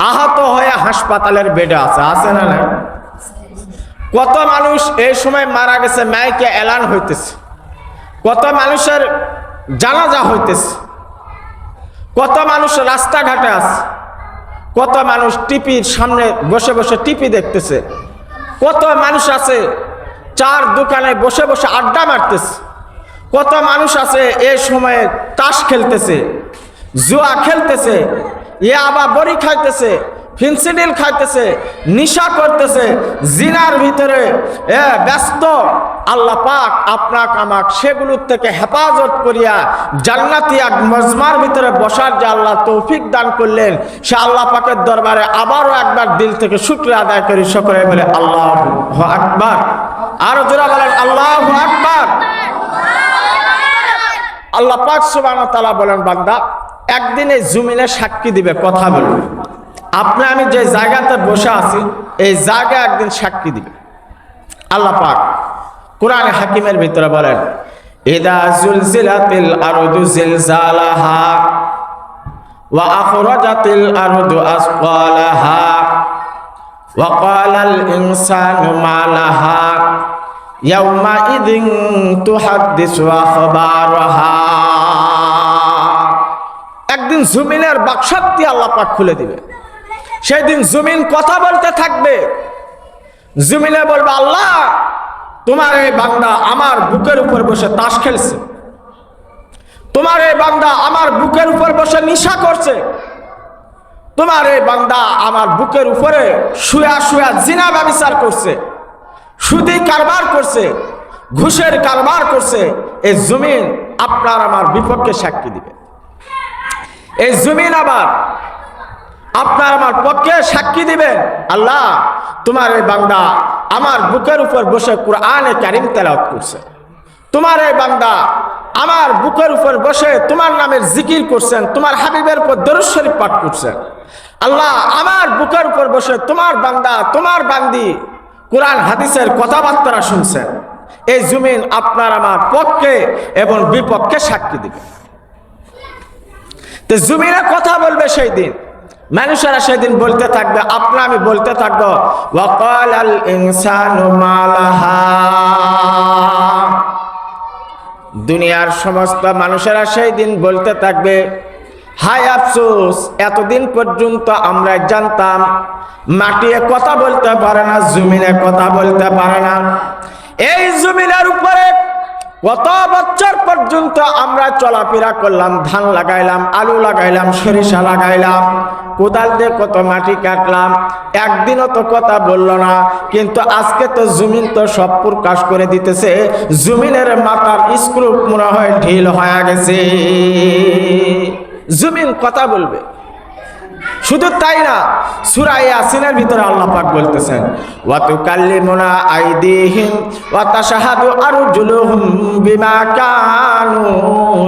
আহত হয়ে হাসপাতালের বেডে আছে না নাই কত মানুষ এই সময় মারা গেছে মাইকে এলান হইতেছে কত মানুষের জানাজা হইতেছে কত মানুষ রাস্তাঘাটে আছে কত মানুষ টিভির সামনে বসে বসে টিভি দেখতেছে কত মানুষ আছে চার দোকানে বসে বসে আড্ডা মারতেছে কত মানুষ আছে এই সময়ে তাস খেলতেছে জুয়া খেলতেছে ইয়াবা বড়ি খাইতেছে ফেন্সিডিল খাইতেছে নিশা করতেছে জিনার ভিতরে ব্যস্ত আল্লাহ পাক আপনাক আমাক সেগুলোর থেকে হেফাজত করিয়া জান্নাতি এক মজমার ভিতরে বসার যে আল্লাহ তৌফিক দান করলেন সে আল্লাহ পাকের দরবারে আবারও একবার দিল থেকে শুকরিয়া আদায় করি সকলে বলে আল্লাহু আকবার আরো জোরে বলেন আল্লাহু আকবার আল্লাহ পাক সুবহানাহু ওয়া তাআলা বলেন বান্দা একদিন এই জমিনে সাক্ষী দিবে কথা বলবে আপনি আমি যে জায়গাতে বসে আছি এই জায়গা একদিন সাক্ষী দিবে আল্লাহ পাক কোরআনে হাকিমের ভিতরে বলেন ইদা জুলজিলাতিল আরদু জিলজালাহা ওয়া আখরাজাতিল আরদু আসকালাহা ওয়া ক্বালাল ইনসানু মা লাহা ইয়াউমা ইদিন তুহাদ্দিসু আখবারাহা একদিন জমিনের বাক্সটি আল্লাহ পাক খুলে দিবে সেই দিন জমিন কথা বলতে থাকবে জমিনে বলবে আল্লাহ তোমার এই বান্দা আমার বুকের উপর বসে তাস খেলছে তোমার এই বান্দা আমার বুকের উপর বসে নিশা করছে তোমার এই বান্দা আমার বুকের উপরে শুয়া শুয়া জিনা ব্যভিচার করছে সুদি কারবার করছে ঘুষের কারবার করছে এই জমিন আপনার আমার বিপক্ষে সাক্ষী দিবে এই জমিন আবার আপনার আমার পক্ষে সাক্ষী দিবেন আল্লাহ তোমার এই বান্দা আমার বুকের উপর বসে কুরআনে কারীম তেলাওয়াত করছে তোমার এই বান্দা আমার বুকের উপর বসে তোমার নামের জিকির করছেন তোমার হাবিবের উপর দরুদ শরীফ পাঠ করছেন আল্লাহ আমার বুকের উপর বসে তোমার বান্দা তোমার বান্দি কোরআন হাদিসের কথাবার্তা শুনছেন এই জমিন আপনার আমার পক্ষে এবং বিপক্ষে সাক্ষী দিবে। তো জমিনে কথা বলবে সেই দিন, মানুষেরা সেদিন বলতে থাকবে, আপনি আমি বলতে থাকবো ওয়াকালাল ইনসানু মা লাহা। দুনিয়ার সমস্ত মানুষেরা সেই দিন বলতে থাকবে, হায় আফসোস, এতদিন পর্যন্ত আমরা জানতাম মাটিতে কথা বলতে পারে না, জমিনে কথা বলতে পারে না। এই জমিনের উপরে কত বছর পর্যন্ত আমরা চলাফেরা করলাম, ধান লাগাইলাম, আলু লাগাইলাম, সরিষা লাগাইলাম, কোদাল দিয়ে কত মাটি কাটলাম, একদিনও তো কথা বললো না। কিন্তু আজকে তো জমিন তো সব প্রকাশ করে দিতেছে, জমিনের মাথার স্ক্রু মনে হয় ঢিল হয়ে গেছে, জমিন কথা বলবে। শুধু তাই না, সূরা ইয়াসিনের ভিতরে আল্লাহ পাক বলতেছেন ওয়া তুকাল্লিমুনা আইদিহিম ওয়া তাশহাদু আরজুলুহুম বিমা কানু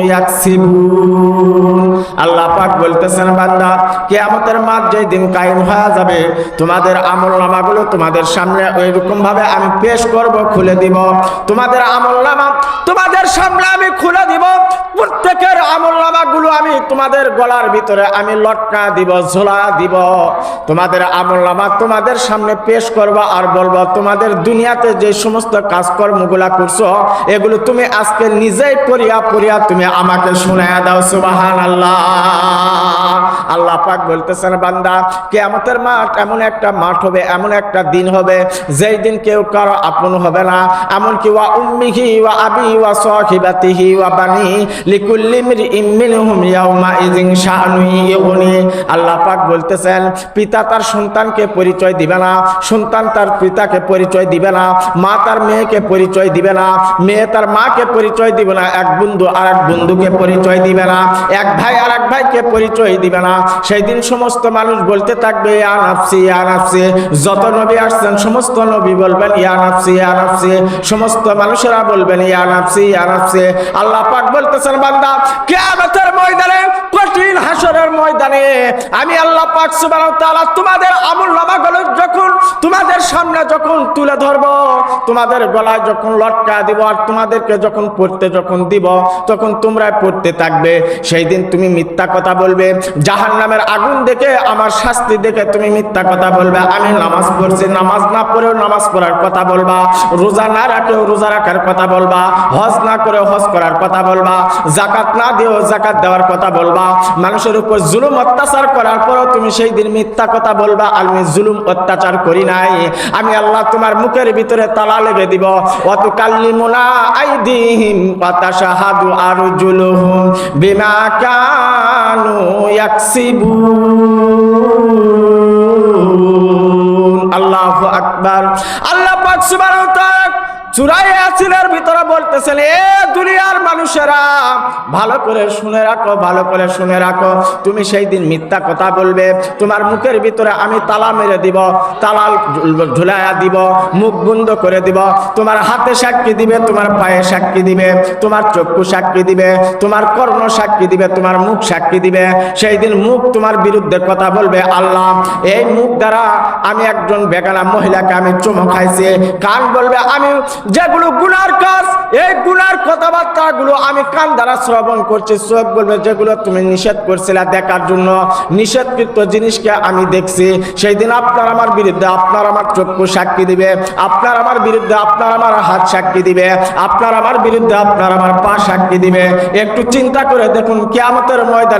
ইয়াকসিবুন। আল্লাহ পাক বলতেছেন, বান্দা, কিয়ামতের মাঠ যেই দিন কায়েম হয়ে যাবে, তোমাদের আমলনামাগুলো তোমাদের সামনে ওইরকম ভাবে আমি পেশ করব, খুলে দিব। তোমাদের আমলনামা তোমাদের সামনে আমি খুলে দিব, প্রত্যেকের আমলনামাগুলো আমি তোমাদের গলার ভিতরে আমি লটকা দিব, ঝোলা দিব। তোমাদের আমলনামা তোমাদের সামনে পেশ করব আর বলবো, তোমাদের দুনিয়াতে যে সমস্ত কাজকর্মগুলা করছো এগুলো তুমি আজকে নিজেই পড়িয়া পড়িয়া তুমি আমাকে শোনায়া দাও। সুবহানাল্লাহ। আল্লাহ পাক বলতেছেন, বান্দা, কিয়ামতের মাঠ এমন একটা মাঠ হবে, এমন একটা দিন হবে যেই দিন কেউ কারো আপন হবে না, এমনকি ওয়া উম্মিহি ওয়া আবি ওয়া সাহিবাতিহি ওয়া বানি লিকুল্লি ইমরিইম মিনহুম ইয়াউমা ইযিন শাআনুন ইউগনি। আল্লাহ পাক বলতেছেন, পিতা তার সন্তানকে পরিচয় দিবে না, সন্তান তার পিতাকে পরিচয় দিবে না, মা তার মেয়েকে পরিচয় দিবে না, মেয়ে তার মাকে পরিচয় দিবে না, এক বন্ধু আর এক বন্ধুকে পরিচয় দিবে না, এক ভাই আর এক ভাইকে পরিচয় দিবে না। সেই দিন সমস্ত মানুষ বলতে থাকবে ইয়া নাফসি ইয়া নাফসি। যত নবী আসছেন সমস্ত নবী বলবেন ইয়া নাফসি ইয়া নাফসি, সমস্ত মানুষেরা বলবেন ইয়া নাফসি ইয়া নাফসি। আল্লাহ পাক বলতেছেন, বান্দা, কিয়ামতের ময়দানে, কঠিন হাসরের ময়দানে আমি আল্লাহ পাক সুবহানাহু ওয়া তাআলা তোমাদের আমলনামাগুলো যখন তোমাদের সামনে যখন তুলে ধরব, তোমাদের গলায় যখন লটকা দিব আর তোমাদেরকে যখন পড়তে যখন দিব, তখন তোমরা পড়তে থাকবে। সেই দিন তুমি মিথ্যা কথা বলবে, জাহান্নামের আগুন দেখে, আমার শাস্তি দেখে তুমি মিথ্যা কথা বলবে। আমি নামাজ পড়ছি, নামাজ না পড়েও নামাজ পড়ার কথা বলবা, রোজা না রাখেও রোজা রাখার কথা বলবা, হজ না করেও হজ করার কথা বলবা, যাকাত না দিয়েও যাকাত দেওয়ার কথা বলবা। মানুষের উপর জুলুম অত্যাচার করার পরও তুমি সেই দিন মিথ্যা কথা বলবা, আমি জুলুম অত্যাচার করি নাই। আমি আল্লাহ তোমার মুখের ভিতরে তালা লেগে দিব। ওয়া তুকাল্লিমুনা আইদিহিম ওয়া তাশহাদু আরজুলুহুম বিমা কানু ইয়াকসিবুন। আল্লাহু আকবার। আল্লাহ পাক সুবহানাহু ওয়া তাআলা সূরা ইয়াসিনের ভিতরে বলতেছেন, এ দুনিয়ার মানুষেরা ভালো করে শুনে রাখো, ভালো করে শুনে রাখো। তুমি সেই দিন মিথ্যা কথা বলবে, তোমার মুখের ভিতরে আমি তালা মেরে দিব, তালা ঝুলাইয়া দিব, মুখ বন্ধ করে দিব। তোমার হাতে সাক্ষী দিবে, তোমার পায়ে সাক্ষী দিবে, তোমার চক্ষু সাক্ষী দিবে, তোমার কর্ণ সাক্ষী দিবে, তোমার মুখ সাক্ষী দিবে। সেই দিন মুখ তোমার বিরুদ্ধে কথা বলবে। আল্লাহ, এই মুখ দ্বারা আমি একজন বেগানা মহিলাকে আমি চুমো খাইছি। কান বলবে, আমি যেগুলো গুনার কাজ, এই গুনার কথাবার্তা গুলো আমি কান দ্বারা শ্রবণ করছি। চোখ বলবে, যেগুলো তুমি নিষেধ করছিলে দেখার জন্য, নিষেধকৃত জিনিসকে আমি দেখছি। সেই দিন আপনার আমার বিরুদ্ধে আপনার আমার চক্ষু সাক্ষী দিবে, আপনার আমার বিরুদ্ধে আপনার আমার হাত সাক্ষী দিবে, আপনার আমার বিরুদ্ধে আপনার আমার পা সাক্ষী দিবে। একটু চিন্তা করে দেখুন, কিয়ামতের ময়দানে